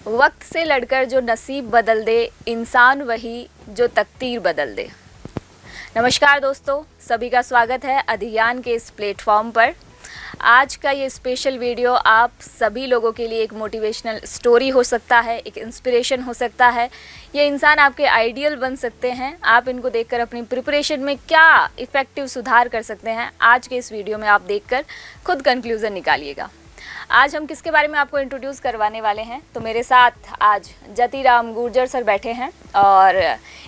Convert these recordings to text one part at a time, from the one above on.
वक्त से लड़कर जो नसीब बदल दे, इंसान वही जो तकदीर बदल दे। नमस्कार दोस्तों, सभी का स्वागत है अधिज्ञान के इस प्लेटफॉर्म पर। आज का ये स्पेशल वीडियो आप सभी लोगों के लिए एक मोटिवेशनल स्टोरी हो सकता है, एक इंस्पिरेशन हो सकता है। ये इंसान आपके आइडियल बन सकते हैं। आप इनको देखकर अपनी प्रिपरेशन में क्या इफ़ेक्टिव सुधार कर सकते हैं, आज के इस वीडियो में आप देखकर खुद कंक्लूज़न निकालिएगा। आज हम किसके बारे में आपको इंट्रोड्यूस करवाने वाले हैं, तो मेरे साथ आज जतिराम गुर्जर सर बैठे हैं और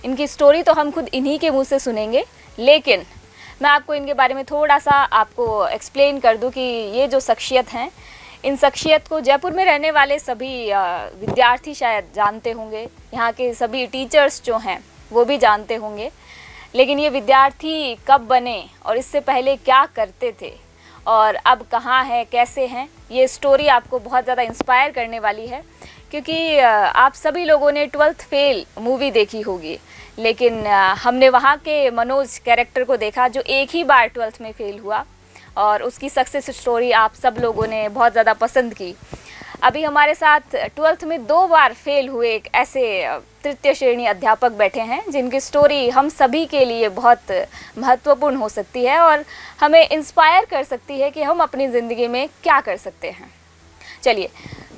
इनकी स्टोरी तो हम खुद इन्हीं के मुंह से सुनेंगे, लेकिन मैं आपको इनके बारे में थोड़ा सा आपको एक्सप्लेन कर दूं कि ये जो शख्सियत हैं, इन शख्सियत को जयपुर में रहने वाले सभी विद्यार्थी शायद जानते होंगे, यहाँ के सभी टीचर्स जो हैं वो भी जानते होंगे। लेकिन ये विद्यार्थी कब बने और इससे पहले क्या करते थे और अब कहाँ हैं, कैसे हैं, ये स्टोरी आपको बहुत ज़्यादा इंस्पायर करने वाली है। क्योंकि आप सभी लोगों ने 12th फेल मूवी देखी होगी, लेकिन हमने वहाँ के मनोज कैरेक्टर को देखा जो एक ही बार 12th में फेल हुआ और उसकी सक्सेस स्टोरी आप सब लोगों ने बहुत ज़्यादा पसंद की। अभी हमारे साथ 12th में 2 बार फेल हुए एक ऐसे तृतीय श्रेणी अध्यापक बैठे हैं जिनकी स्टोरी हम सभी के लिए बहुत महत्वपूर्ण हो सकती है और हमें इंस्पायर कर सकती है कि हम अपनी ज़िंदगी में क्या कर सकते हैं। चलिए,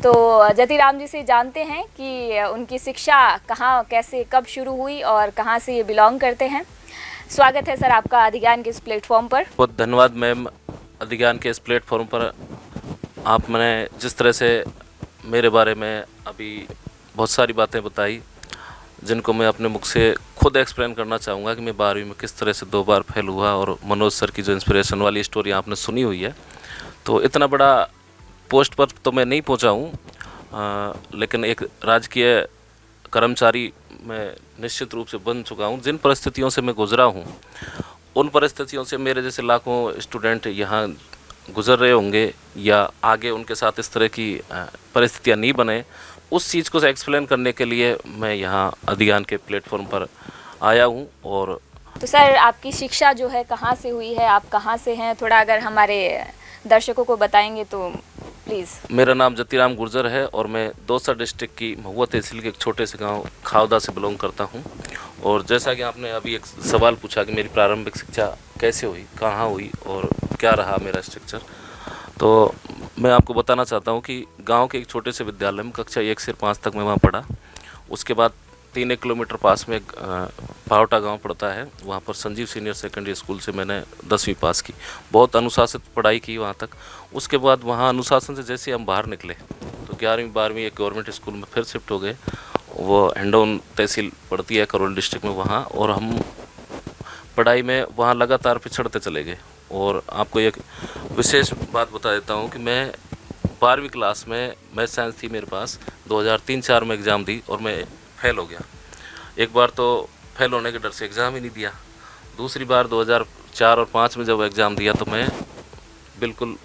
तो जतिराम जी से जानते हैं कि उनकी शिक्षा कहाँ, कैसे, कब शुरू हुई और कहाँ से ये बिलोंग करते हैं। स्वागत है सर आपका अधिज्ञान के इस प्लेटफॉर्म पर। बहुत धन्यवाद मैम, अधिज्ञान के इस प्लेटफॉर्म पर आपने जिस तरह से मेरे बारे में अभी बहुत सारी बातें बताई, जिनको मैं अपने मुख से खुद एक्सप्लेन करना चाहूँगा कि मैं 12वीं में किस तरह से 2 बार फेल हुआ। और मनोज सर की जो इंस्पिरेशन वाली स्टोरी आपने सुनी हुई है, तो इतना बड़ा पोस्ट पर तो मैं नहीं पहुँचा हूँ, लेकिन एक राजकीय कर्मचारी मैं निश्चित रूप से बन चुका हूँ। जिन परिस्थितियों से मैं गुजरा हूँ, उन परिस्थितियों से मेरे जैसे लाखों स्टूडेंट यहाँ गुजर रहे होंगे या आगे उनके साथ इस तरह की परिस्थितियाँ नहीं बने, उस चीज़ को एक्सप्लेन करने के लिए मैं यहाँ अधिज्ञान के प्लेटफॉर्म पर आया हूँ। और तो सर, आपकी शिक्षा जो है कहाँ से हुई है, आप कहाँ से हैं, थोड़ा अगर हमारे दर्शकों को बताएंगे तो प्लीज़। मेरा नाम जतिराम गुर्जर है और मैं दौसा डिस्ट्रिक्ट की महुआ तहसील के एक छोटे से गांव खावदा से बिलोंग करता हूं। और जैसा कि आपने अभी एक सवाल पूछा कि मेरी प्रारंभिक शिक्षा कैसे हुई, कहां हुई और क्या रहा मेरा स्ट्रक्चर, तो मैं आपको बताना चाहता हूं कि गांव के एक छोटे से विद्यालय में कक्षा 1 से 5 तक मैं वहाँ पढ़ा। उसके बाद 3 किलोमीटर पास में पावटा गांव पड़ता है, वहाँ पर संजीव सीनियर सेकेंडरी स्कूल से मैंने 10वीं पास की। बहुत अनुशासित पढ़ाई की वहाँ तक। उसके बाद वहाँ अनुशासन से जैसे हम बाहर निकले तो 11वीं 12वीं एक गवर्नमेंट स्कूल में फिर शिफ्ट हो गए। वो हिंडौन तहसील पड़ती है करौली डिस्ट्रिक्ट में, वहाँ। और हम पढ़ाई में वहाँ लगातार पिछड़ते चले गए। और आपको एक विशेष बात बता देता हूँ कि मैं 12वीं क्लास में मैथ साइंस थी मेरे पास, 2003-04 में एग्ज़ाम दी और मैं फेल हो गया। एक बार तो फेल होने के डर से एग्ज़ाम ही नहीं दिया। दूसरी बार 2004 और 5 में जब एग्ज़ाम दिया तो मैं बिल्कुल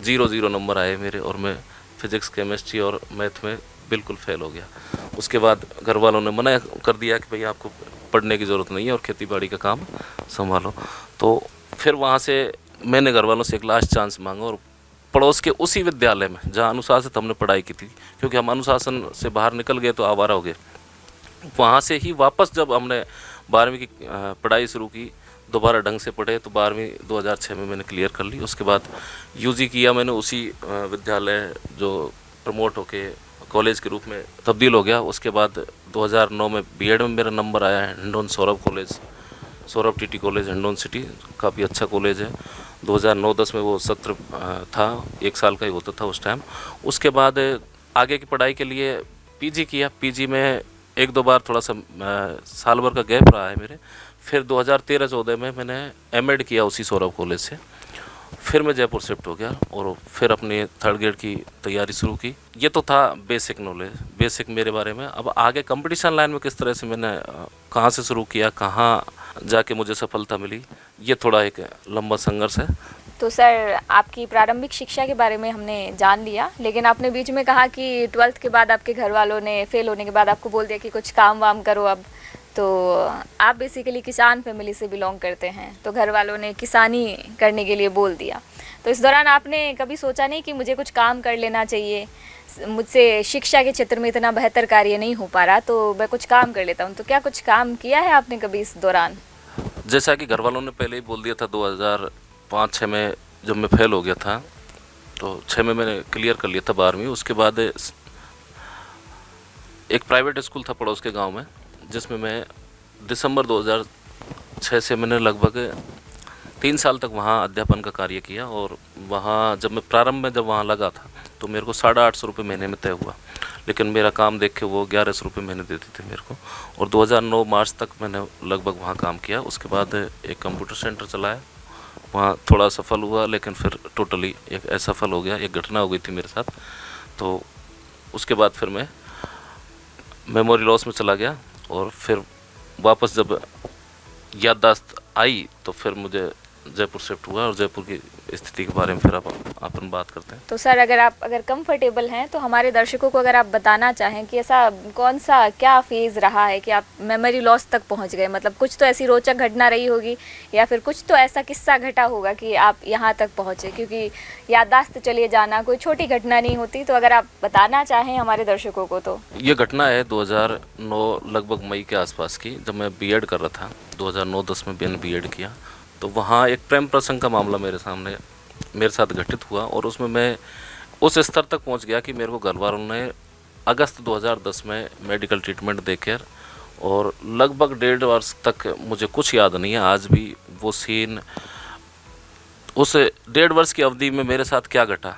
0 नंबर आए मेरे, और मैं फिज़िक्स, केमिस्ट्री और मैथ में बिल्कुल फेल हो गया। उसके बाद घर वालों ने मना कर दिया कि भाई आपको पढ़ने की ज़रूरत नहीं है और खेती बाड़ी का काम संभालो। तो फिर वहाँ से मैंने घर वालों से एक लास्ट चांस मांगा और पड़ोस के उसी विद्यालय में जहाँ अनुशासित हमने पढ़ाई की थी, क्योंकि हम अनुशासन से बाहर निकल गए तो आवारा हो गए, वहाँ से ही वापस जब हमने 12वीं की पढ़ाई शुरू की, दोबारा ढंग से पढ़े, तो 12वीं 2006 में मैंने क्लियर कर ली। उसके बाद यूजी किया मैंने उसी विद्यालय जो प्रमोट होके कॉलेज के रूप में तब्दील हो गया। उसके बाद 2009 में बीएड में मेरा नंबर आया है Hindaun Saurabh college, Saurabh TT college Hindaun city, काफ़ी अच्छा कॉलेज है। 2009-10 में वो सत्र था, 1 साल का ही होता था उस टाइम। उसके बाद आगे की पढ़ाई के लिए पीजी किया। पीजी में 1-2 बार थोड़ा सा साल भर का गैप रहा है मेरे। फिर 2013-14 में मैंने एमएड किया उसी सौरभ कॉलेज से। फिर मैं जयपुर शिफ्ट हो गया और फिर अपने 3rd ग्रेड की तैयारी शुरू की। ये तो था बेसिक नॉलेज, बेसिक मेरे बारे में। अब आगे कंपटीशन लाइन में किस तरह से मैंने कहाँ से शुरू किया, कहाँ जाके मुझे सफलता मिली, ये थोड़ा एक लंबा संघर्ष है। तो सर, आपकी प्रारंभिक शिक्षा के बारे में हमने जान लिया, लेकिन आपने बीच में कहा कि 12th के बाद आपके घर वालों ने फेल होने के बाद आपको बोल दिया कि कुछ काम वाम करो अब। तो आप बेसिकली किसान फैमिली से बिलोंग करते हैं, तो घर वालों ने किसानी करने के लिए बोल दिया। तो इस दौरान आपने कभी सोचा नहीं कि मुझे कुछ काम कर लेना चाहिए, मुझसे शिक्षा के क्षेत्र में इतना बेहतर कार्य नहीं हो पा रहा, तो मैं कुछ काम कर लेता हूँ। तो क्या कुछ काम किया है आपने कभी इस दौरान? जैसा कि घर वालों ने पहले ही बोल दिया था, 2005-6 में जब मैं फेल हो गया था, तो 6 में मैंने क्लियर कर लिया था 12वीं। उसके बाद एक प्राइवेट स्कूल था पड़ोस के गांव में, जिसमें मैं दिसंबर 2006 से मैंने लगभग 3 साल तक वहाँ अध्यापन का कार्य किया। और वहाँ जब मैं प्रारंभ में जब वहाँ लगा था तो मेरे को 850 रुपये महीने में तय हुआ, लेकिन मेरा काम देख के वो 1100 रुपये महीने देते थे मेरे को। और 2009 मार्च तक मैंने लगभग वहाँ काम किया। उसके बाद एक कंप्यूटर सेंटर चलाया, वहाँ थोड़ा सफल हुआ, लेकिन फिर टोटली एक असफल हो गया। एक घटना हो गई थी मेरे साथ, तो उसके बाद फिर मैं मेमोरी लॉस में चला गया। और फिर वापस जब याददाश्त आई तो फिर मुझे जयपुर शिफ्ट हुआ, और जयपुर की स्थिति के बारे में फिर अपन बात करते हैं। तो सर, अगर कंफर्टेबल हैं तो हमारे दर्शकों को अगर आप बताना चाहें कि ऐसा कौन सा क्या फेज़ रहा है कि आप मेमोरी लॉस तक पहुंच गए। मतलब कुछ तो ऐसी रोचक घटना रही होगी, या फिर कुछ तो ऐसा किस्सा घटा होगा कि आप यहाँ तक पहुँचे, क्योंकि याददाश्त चलिए जाना कोई छोटी घटना नहीं होती। तो अगर आप बताना चाहें हमारे दर्शकों को तो। ये घटना है 2009 लगभग मई के आसपास की, जब मैं बीएड कर रहा था। 2009-10 में मैंने बीएड किया, तो वहाँ एक प्रेम प्रसंग का मामला मेरे साथ घटित हुआ। और उसमें मैं उस स्तर तक पहुँच गया कि मेरे को घर वालों ने अगस्त 2010 में मेडिकल ट्रीटमेंट देकर, और लगभग 1.5 वर्ष तक मुझे कुछ याद नहीं है आज भी वो सीन। उस 1.5 वर्ष की अवधि में मेरे साथ क्या घटा,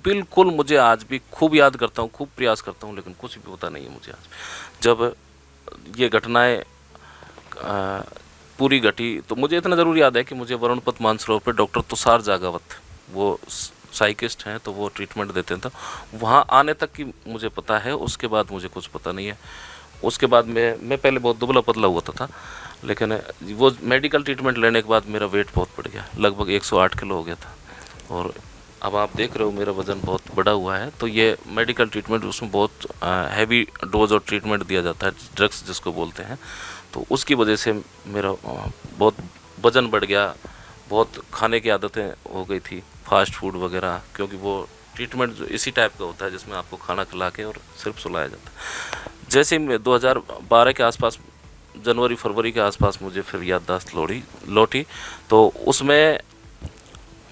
बिल्कुल मुझे आज भी खूब याद करता हूँ, खूब प्रयास करता हूँ, लेकिन कुछ भी पता नहीं है मुझे आज। जब ये घटनाएं पूरी घटी तो मुझे इतना ज़रूर याद है कि मुझे वरुणपत मानसरोवर पे डॉक्टर तुषार जागावत, वो साइकिस्ट हैं, तो वो ट्रीटमेंट देते थे। वहाँ आने तक की मुझे पता है, उसके बाद मुझे कुछ पता नहीं है। उसके बाद मैं पहले बहुत दुबला पतला हुआ था, लेकिन वो मेडिकल ट्रीटमेंट लेने के बाद मेरा वेट बहुत बढ़ गया, लगभग 108 किलो हो गया था। और अब आप देख रहे हो मेरा वज़न बहुत बड़ा हुआ है। तो ये मेडिकल ट्रीटमेंट, उसमें बहुत हैवी डोज और ट्रीटमेंट दिया जाता है, ड्रग्स जिसको बोलते हैं। तो उसकी वजह से मेरा बहुत वज़न बढ़ गया, बहुत खाने की आदतें हो गई थी, फास्ट फूड वगैरह, क्योंकि वो ट्रीटमेंट जो इसी टाइप का होता है जिसमें आपको खाना खिला के और सिर्फ सुलाया जाता है। जैसे ही 2012 के आसपास, जनवरी फरवरी के आसपास मुझे फिर याददाश्त लौटी। तो उसमें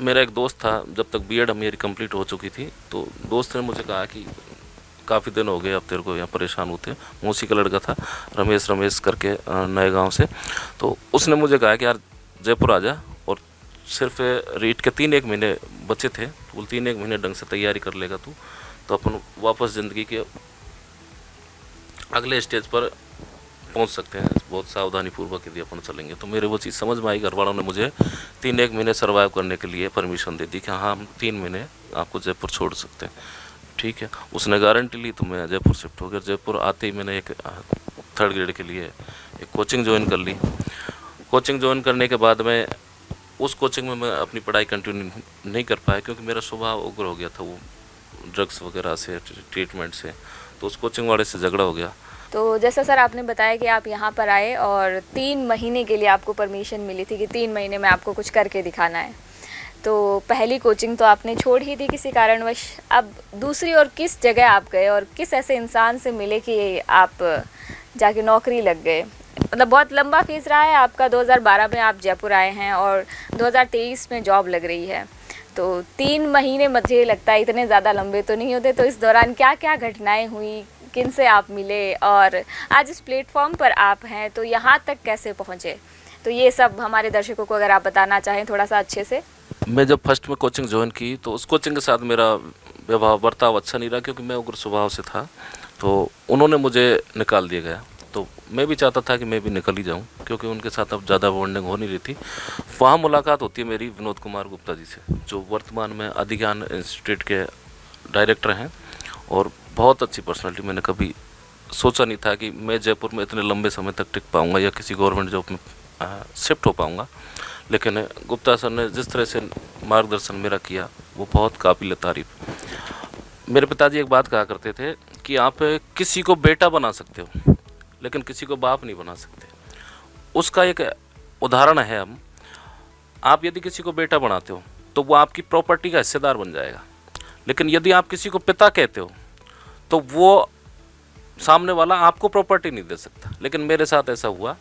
मेरा एक दोस्त था, जब तक बीएड मेरी कंप्लीट हो चुकी थी, तो दोस्त ने मुझे कहा कि काफ़ी दिन हो गए अब तेरे को यहाँ परेशान होते। मौसी का लड़का था, रमेश करके, नए गांव से। तो उसने मुझे कहा कि यार जयपुर आ जा, और सिर्फ रीट के 3-1 महीने बचे थे, बोल 3-1 महीने ढंग से तैयारी कर लेगा तू, तो अपन वापस ज़िंदगी के अगले स्टेज पर पहुंच सकते हैं, बहुत सावधानी पूर्वक यदि अपन चलेंगे। तो मेरे वो चीज़ समझ में आई। घर वालों ने मुझे 3-1 महीने सर्वाइव करने के लिए परमिशन दे दी कि हाँ, हम 3 महीने आपको जयपुर छोड़ सकते हैं। ठीक है, उसने गारंटी ली, तो मैं जयपुर शिफ्ट हो गया। जयपुर आते ही मैंने एक 3rd ग्रेड के लिए एक कोचिंग ज्वाइन कर ली। कोचिंग ज्वाइन करने के बाद में उस कोचिंग में मैं अपनी पढ़ाई कंटिन्यू नहीं कर पाया, क्योंकि मेरा स्वभाव उग्र हो गया था वो ड्रग्स वगैरह से, ट्रीटमेंट से। तो उस कोचिंग वाले से झगड़ा हो गया। तो जैसा सर आपने बताया कि आप यहाँ पर आए और 3 महीने के लिए आपको परमिशन मिली थी कि 3 महीने में आपको कुछ करके दिखाना है। तो पहली कोचिंग तो आपने छोड़ ही दी किसी कारणवश। अब दूसरी और किस जगह आप गए और किस ऐसे इंसान से मिले कि आप जाके नौकरी लग गए? मतलब बहुत लंबा फेज़ रहा है आपका। 2012 में आप जयपुर आए हैं और 2023 में जॉब लग रही है, तो 3 महीने मुझे लगता है इतने ज़्यादा लंबे तो नहीं होते। तो इस दौरान क्या क्या घटनाएं हुई, किन से आप मिले, और आज इस प्लेटफॉर्म पर आप हैं तो यहाँ तक कैसे पहुँचे? तो ये सब हमारे दर्शकों को अगर आप बताना चाहें थोड़ा सा अच्छे से। मैं जब फर्स्ट में कोचिंग ज्वाइन की तो उस कोचिंग के साथ मेरा व्यवहार बर्ताव अच्छा नहीं रहा, क्योंकि मैं उग्र स्वभाव से था। तो उन्होंने मुझे निकाल दिया गया। तो मैं भी चाहता था कि मैं भी निकल ही जाऊं, क्योंकि उनके साथ अब ज़्यादा बॉन्डिंग हो नहीं रही थी। वहाँ मुलाकात होती है मेरी विनोद कुमार गुप्ता जी से, जो वर्तमान में अधिज्ञान इंस्टीट्यूट के डायरेक्टर हैं, और बहुत अच्छी पर्सनालिटी। मैंने कभी सोचा नहीं था कि मैं जयपुर में इतने लंबे समय तक टिक पाऊँगा या किसी गवर्नमेंट जॉब में शिफ्ट हो पाऊँगा। लेकिन गुप्ता सर ने जिस तरह से मार्गदर्शन मेरा किया वो बहुत काबिल तारीफ। मेरे पिताजी एक बात कहा करते थे कि आप किसी को बेटा बना सकते हो, लेकिन किसी को बाप नहीं बना सकते। उसका एक उदाहरण है, हम आप यदि किसी को बेटा बनाते हो तो वो आपकी प्रॉपर्टी का हिस्सेदार बन जाएगा, लेकिन यदि आप किसी को पिता कहते हो तो वो सामने वाला आपको प्रॉपर्टी नहीं दे सकता। लेकिन मेरे साथ ऐसा हुआ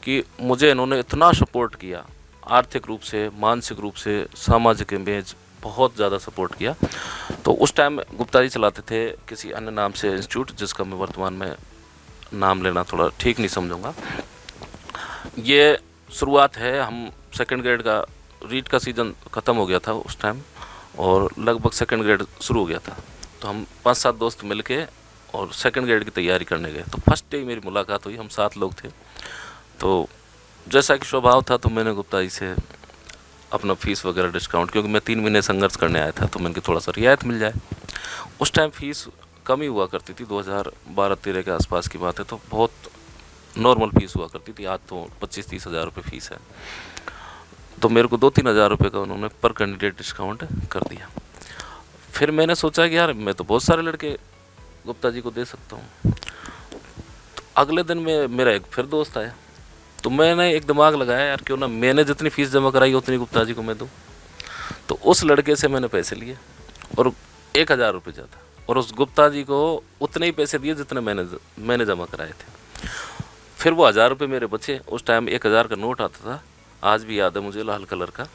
कि मुझे इन्होंने इतना सपोर्ट किया, आर्थिक रूप से, मानसिक रूप से, सामाजिक इमेज, बहुत ज़्यादा सपोर्ट किया। तो उस टाइम गुप्ता जी चलाते थे किसी अन्य नाम से इंस्टीट्यूट, जिसका मैं वर्तमान में नाम लेना थोड़ा ठीक नहीं समझूंगा। ये शुरुआत है, हम सेकंड ग्रेड का रीट का सीज़न ख़त्म हो गया था उस टाइम और लगभग सेकंड ग्रेड शुरू हो गया था। तो हम 5-7 दोस्त मिलके और सेकंड ग्रेड की तैयारी करने गए। तो फर्स्ट डे मेरी मुलाकात हुई, हम 7 लोग थे। तो जैसा कि स्वभाव था, तो मैंने गुप्ता जी से अपना फ़ीस वगैरह डिस्काउंट, क्योंकि मैं 3 महीने संघर्ष करने आया था, तो मैंने थोड़ा सा रियायत मिल जाए। उस टाइम फ़ीस कम ही हुआ करती थी, 2012-13 के आसपास की बात है, तो बहुत नॉर्मल फ़ीस हुआ करती थी। आज तो 25-30 हज़ार रुपये फ़ीस है। तो मेरे को 2-3 हज़ार रुपये का उन्होंने पर कैंडिडेट डिस्काउंट कर दिया। फिर मैंने सोचा कि यार मैं तो बहुत सारे लड़के गुप्ता जी को दे सकता हूँ। तो अगले दिन में मेरा एक फिर दोस्त आया, तो मैंने एक दिमाग लगाया, यार क्यों ना मैंने जितनी फ़ीस जमा कराई उतनी गुप्ता जी को मैं दूँ। तो उस लड़के से मैंने पैसे लिए और 1,000 रुपये ज़्यादा, और उस गुप्ता जी को उतने ही पैसे दिए जितने मैंने जमा कराए थे। फिर वो 1,000 रुपये मेरे बचे। उस टाइम 1,000 का नोट आता था, आज भी याद है मुझे, लाल कलर का।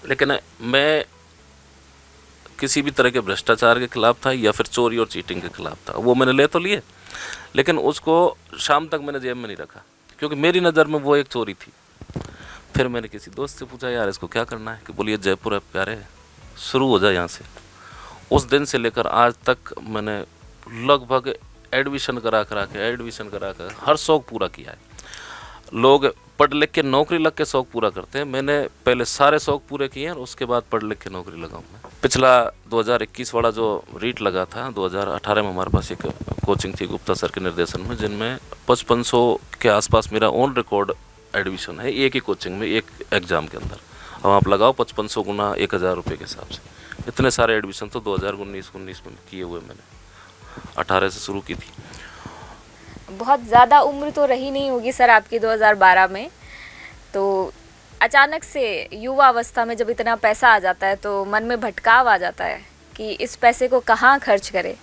लेकिन मैं किसी भी तरह के भ्रष्टाचार के खिलाफ था या फिर चोरी और चीटिंग के खिलाफ था। वो मैंने ले तो लिए, लेकिन उसको शाम तक मैंने जेब में नहीं रखा, क्योंकि मेरी नज़र में वो एक चोरी थी। फिर मैंने किसी दोस्त से पूछा, यार इसको क्या करना है? कि बोलिए जयपुर है प्यारे, शुरू हो जाए यहाँ से। उस दिन से लेकर आज तक मैंने लगभग एडमिशन करा कर हर शौक़ पूरा किया है। लोग पढ़ लिख के नौकरी लग के शौक़ पूरा करते हैं, मैंने पहले सारे शौक़ पूरे किए हैं और उसके बाद पढ़ लिख के नौकरी लगाऊँ मैं। पिछला 2021 वाला जो रीट लगा था, 2018 में हमारे पास एक कोचिंग थी गुप्ता सर के निर्देशन में, जिनमें 5500 के आसपास मेरा ऑन रिकॉर्ड एडमिशन है, एक ही कोचिंग में, एक एग्ज़ाम के अंदर। अब आप लगाओ 5500 गुना 1,000 रुपये के हिसाब से, इतने सारे एडमिशन तो 2019 में किए हुए मैंने, 18 से शुरू की थी। बहुत ज़्यादा उम्र तो रही नहीं होगी सर आपकी 2012 में, तो अचानक से युवा अवस्था में जब इतना पैसा आ जाता है तो मन में भटकाव आ जाता है कि इस पैसे को कहाँ खर्च करें।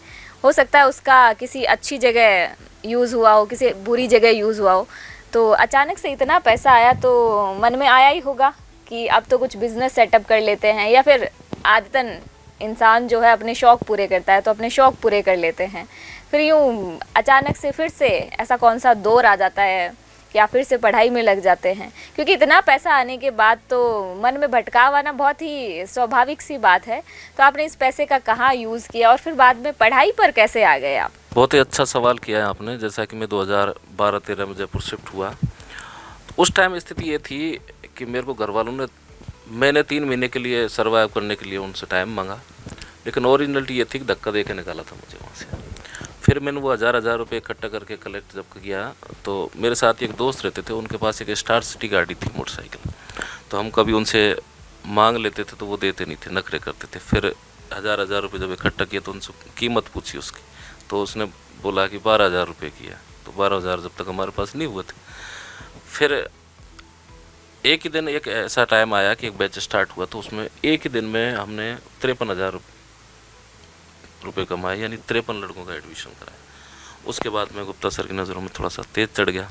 हो सकता है उसका किसी अच्छी जगह यूज़ हुआ हो, किसी बुरी जगह यूज़ हुआ हो। तो अचानक से इतना पैसा आया तो मन में आया ही होगा कि अब तो कुछ बिज़नेस सेटअप कर लेते हैं, या फिर आदतन इंसान जो है अपने शौक़ पूरे करता है तो अपने शौक़ पूरे कर लेते हैं। फिर यूँ अचानक से फिर से ऐसा कौन सा दौर आ जाता है या फिर से पढ़ाई में लग जाते हैं, क्योंकि इतना पैसा आने के बाद तो मन में भटकाव आना बहुत ही स्वाभाविक सी बात है। तो आपने इस पैसे का कहाँ यूज़ किया और फिर बाद में पढ़ाई पर कैसे आ गए आप? बहुत ही अच्छा सवाल किया है आपने। जैसा कि मैं 2012-13 में जयपुर शिफ्ट हुआ, तो उस टाइम स्थिति ये थी कि मेरे को घर वालों ने, मैंने 3 महीने के लिए सर्वाइव करने के लिए उनसे टाइम मांगा, लेकिन ओरिजिनलिटी ये थी कि धक्का दे के निकाला था मुझे वहाँ से। फिर मैंने वो 1,000 रुपये इकट्ठा करके कलेक्ट जब किया, तो मेरे साथ एक दोस्त रहते थे, उनके पास एक स्टार सिटी गाड़ी थी, मोटरसाइकिल। तो हम कभी उनसे मांग लेते थे तो वो देते नहीं थे, नखरे करते थे। फिर 1,000 रुपये जब इकट्ठा किया तो उनसे कीमत पूछी उसकी, तो उसने बोला कि 12,000 रुपये की है। तो 12,000 जब तक हमारे पास नहीं हुए थे। फिर एक ही दिन एक ऐसा टाइम आया कि एक बैच स्टार्ट हुआ, तो उसमें एक ही दिन में हमने 53,000 रुपये कमाए, यानी 53 लड़कों का एडमिशन कराया। उसके बाद मैं गुप्ता सर की नज़रों में थोड़ा सा तेज़ चढ़ गया।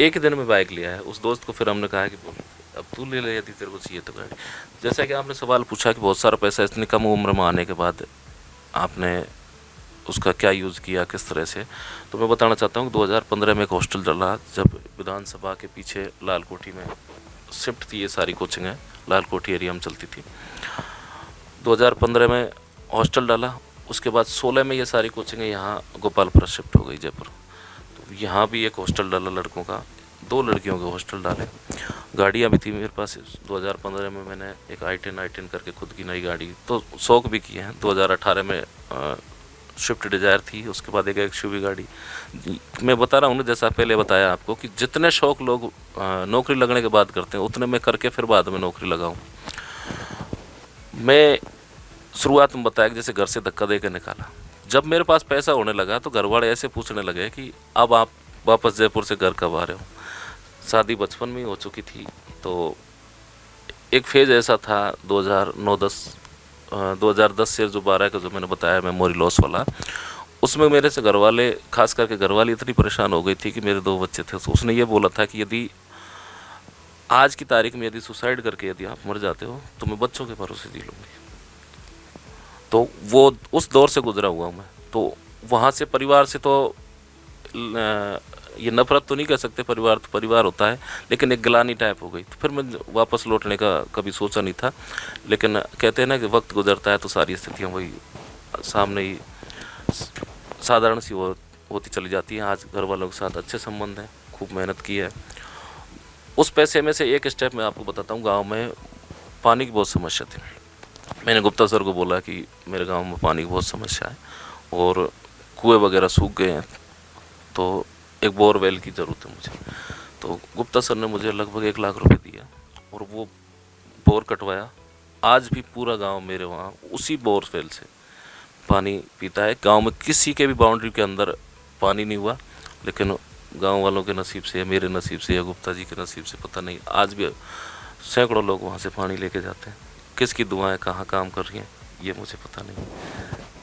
एक ही दिन में बाइक लिया है। उस दोस्त को फिर हमने कहा कि बोल अब तू ले ले, यदि तेरे को चाहिए तो गाड़ी। जैसा कि आपने सवाल पूछा कि बहुत सारा पैसा इतनी कम उम्र में आने के बाद आपने उसका क्या यूज़ किया, किस तरह से, तो मैं बताना चाहता हूँ कि 2015 में एक हॉस्टल डला, जब विधानसभा के पीछे लाल कोठी में शिफ्ट थी, ये सारी कोचिंग है लाल कोठी एरिया में चलती थी। 2015 में हॉस्टल डाला, उसके बाद 16 में ये सारी कोचिंगें यहाँ गोपालपुरा शिफ्ट हो गई जयपुर। तो यहाँ भी एक हॉस्टल डाला लड़कों का, 2 लड़कियों के हॉस्टल डाले। गाड़ियाँ भी थी मेरे पास। 2015 में मैंने एक i10 करके खुद की नई गाड़ी, तो शौक भी किए हैं। 2018 में स्विफ्ट डिज़ायर थी, उसके बाद एक एक्सयूवी गाड़ी। मैं बता रहा हूँ ना, जैसा पहले बताया आपको कि जितने शौक़ लोग नौकरी लगने के बाद करते हैं, उतने मैं करके फिर बाद में नौकरी लगाऊँ। मैं शुरुआत में बताया कि जैसे घर से धक्का दे के निकाला। जब मेरे पास पैसा होने लगा तो घर वाले ऐसे पूछने लगे कि अब आप वापस जयपुर से घर कब आ रहे हो। शादी बचपन में ही हो चुकी थी, तो एक फेज़ ऐसा था 2010 से जो 12 का जो मैंने बताया मेमोरी लॉस वाला, उसमें मेरे से घर वाले, खास करके घर वाली इतनी परेशान हो गई थी कि मेरे 2 बच्चे थे, उसने ये बोला था कि यदि आज की तारीख में यदि सुसाइड करके यदि आप मर जाते हो तो मैं बच्चों के भरोसे जी लूँगी। तो वो उस दौर से गुजरा हुआ हूँ मैं। तो वहाँ से परिवार से तो ये नफरत तो नहीं कह सकते, परिवार तो परिवार होता है, लेकिन एक गिलानी टाइप हो गई। तो फिर मैं वापस लौटने का कभी सोचा नहीं था। लेकिन कहते हैं ना कि वक्त गुजरता है तो सारी स्थितियाँ वही सामने ही साधारण सी होती चली जाती हैं। आज घर वालों के साथ अच्छे संबंध हैं, खूब मेहनत की है। उस पैसे में से एक स्टेप मैं आपको बताता हूँ। गांव में पानी की बहुत समस्या थी। मैंने गुप्ता सर को बोला कि मेरे गांव में पानी की बहुत समस्या है और कुएं वगैरह सूख गए हैं, तो एक बोरवेल की ज़रूरत है मुझे। तो गुप्ता सर ने मुझे लगभग 1 लाख रुपए दिया और वो बोर कटवाया। आज भी पूरा गांव मेरे वहाँ उसी बोरवेल से पानी पीता है। गांव में किसी के भी बाउंड्री के अंदर पानी नहीं हुआ, लेकिन गांव वालों के नसीब से, मेरे नसीब से या गुप्ता जी के नसीब से पता नहीं, आज भी सैकड़ों लोग वहाँ से पानी लेके जाते हैं। किसकी दुआएं कहाँ काम कर रही हैं ये मुझे पता नहीं।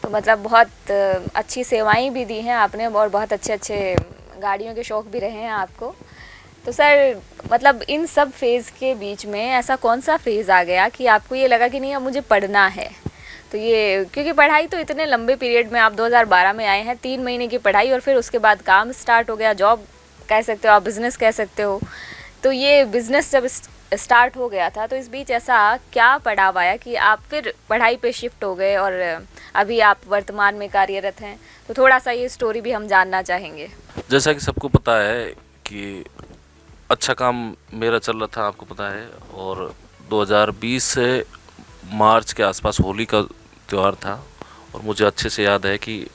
तो मतलब बहुत अच्छी सेवाएं भी दी हैं आपने और बहुत अच्छे अच्छे गाड़ियों के शौक भी रहे हैं आपको। तो सर मतलब इन सब फेज़ के बीच में ऐसा कौन सा फेज़ आ गया कि आपको ये लगा कि नहीं अब मुझे पढ़ना है? तो ये क्योंकि पढ़ाई तो इतने लंबे पीरियड में, आप 2012 में आए हैं, 3 महीने की पढ़ाई और फिर उसके बाद काम स्टार्ट हो गया, जॉब कह सकते हो आप, बिज़नेस कह सकते हो। तो ये बिज़नेस जब स्टार्ट हो गया था तो इस बीच ऐसा क्या पड़ाव आया कि आप फिर पढ़ाई पे शिफ्ट हो गए और अभी आप वर्तमान में कार्यरत हैं? तो थोड़ा सा ये स्टोरी भी हम जानना चाहेंगे। जैसा कि सबको पता है कि अच्छा काम मेरा चल रहा था, आपको पता है, और 2020 से मार्च के आसपास होली का त्यौहार था और मुझे अच्छे से याद है कि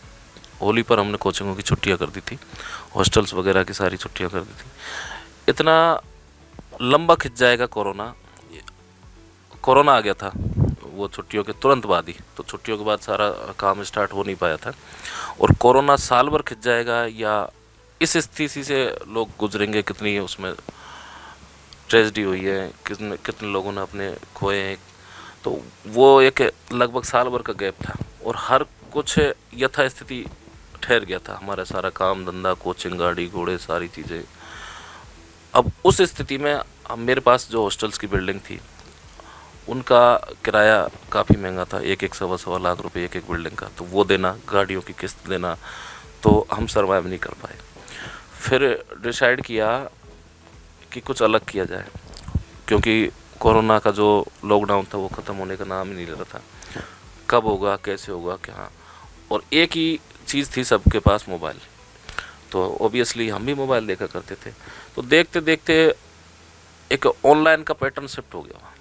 होली पर हमने कोचिंगों की छुट्टियां कर दी थी, हॉस्टल्स वगैरह की सारी छुट्टियां कर दी थी। इतना लंबा खिंच जाएगा कोरोना आ गया था वो छुट्टियों के तुरंत बाद ही, तो छुट्टियों के बाद सारा काम स्टार्ट हो नहीं पाया था। और कोरोना साल भर खिंच जाएगा या इस स्थिति से लोग गुजरेंगे, कितनी उसमें ट्रेजेडी हुई है, कितने लोगों ने अपने खोए हैं। तो वो एक लगभग साल भर का गैप था और हर कुछ यथास्थिति ठहर गया था। हमारा सारा काम धंधा, कोचिंग, गाड़ी घोड़े, सारी चीज़ें। अब उस स्थिति में मेरे पास जो हॉस्टल्स की बिल्डिंग थी उनका किराया काफ़ी महंगा था, एक सवा लाख रुपए एक बिल्डिंग का। तो वो देना, गाड़ियों की किस्त देना, तो हम सर्वाइव नहीं कर पाए। फिर डिसाइड किया कि कुछ अलग किया जाए, क्योंकि कोरोना का जो लॉकडाउन था वो ख़त्म होने का नाम ही नहीं ले रहा था। कब होगा, कैसे होगा, क्या। और एक ही चीज़ थी सबके पास, मोबाइल। तो ऑब्वियसली हम भी मोबाइल देखा करते थे। तो देखते देखते एक ऑनलाइन का पैटर्न शिफ्ट हो गया,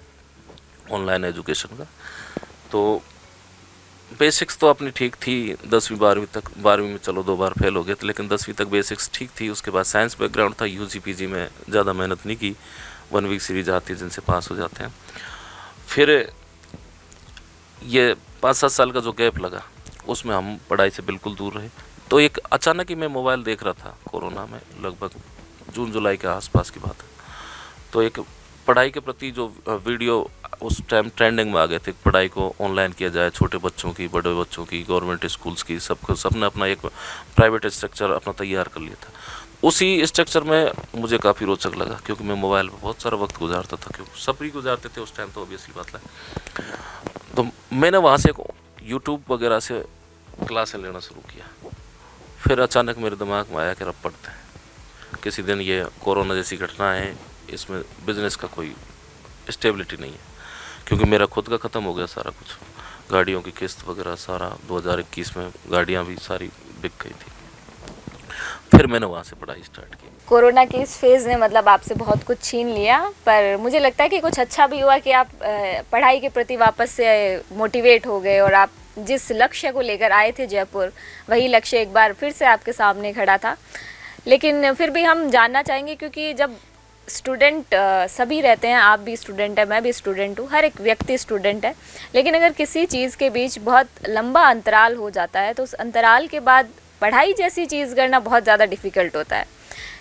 ऑनलाइन एजुकेशन का। तो बेसिक्स तो अपनी ठीक थी 10वीं 12वीं तक। 12वीं में चलो 2 बार फेल हो गए थे, लेकिन 10वीं तक बेसिक्स ठीक थी। उसके बाद साइंस बैकग्राउंड था, यूजी पीजी में ज़्यादा मेहनत नहीं की, 1 वीक सीरीज आती है जिनसे पास हो जाते हैं। फिर ये 5-7 साल का जो गैप लगा उसमें हम पढ़ाई से बिल्कुल दूर रहे। तो एक अचानक ही मैं मोबाइल देख रहा था कोरोना में, लगभग जून जुलाई के आसपास की बात है। तो एक पढ़ाई के प्रति जो वीडियो उस टाइम ट्रेंडिंग में आ गए थे, पढ़ाई को ऑनलाइन किया जाए, छोटे बच्चों की, बड़े बच्चों की, गवर्नमेंट स्कूल्स की, सबने अपना एक प्राइवेट स्ट्रक्चर अपना तैयार कर लिया था। उसी स्ट्रक्चर में मुझे काफ़ी रोचक लगा, क्योंकि मैं मोबाइल पर बहुत सारा वक्त गुजारता था, क्योंकि सभी गुजारते थे उस टाइम, तो ऑब्वियसली बात है। तो मैंने वहाँ से यूट्यूब वगैरह से क्लासें लेना शुरू किया। फिर अचानक मेरे दिमाग में आया कि अब पढ़ते हैं। किसी दिन ये कोरोना जैसी घटना है, इसमें बिज़नेस का कोई स्टेबिलिटी नहीं है, क्योंकि मेरा खुद का ख़त्म हो गया सारा कुछ, गाड़ियों की किस्त वगैरह सारा। 2021 में गाड़ियाँ भी सारी बिक गई थी। फिर मैंने वहाँ से पढ़ाई स्टार्ट की। कोरोना के इस फेज़ ने मतलब आपसे बहुत कुछ छीन लिया, पर मुझे लगता है कि कुछ अच्छा भी हुआ कि आप पढ़ाई के प्रति वापस से मोटिवेट हो गए और आप जिस लक्ष्य को लेकर आए थे जयपुर, वही लक्ष्य एक बार फिर से आपके सामने खड़ा था। लेकिन फिर भी हम जानना चाहेंगे, क्योंकि जब स्टूडेंट सभी रहते हैं, आप भी स्टूडेंट है, मैं भी स्टूडेंट हूँ, हर एक व्यक्ति स्टूडेंट है, लेकिन अगर किसी चीज़ के बीच बहुत लंबा अंतराल हो जाता है तो उस अंतराल के बाद पढ़ाई जैसी चीज़ करना बहुत ज़्यादा डिफ़िकल्ट होता है।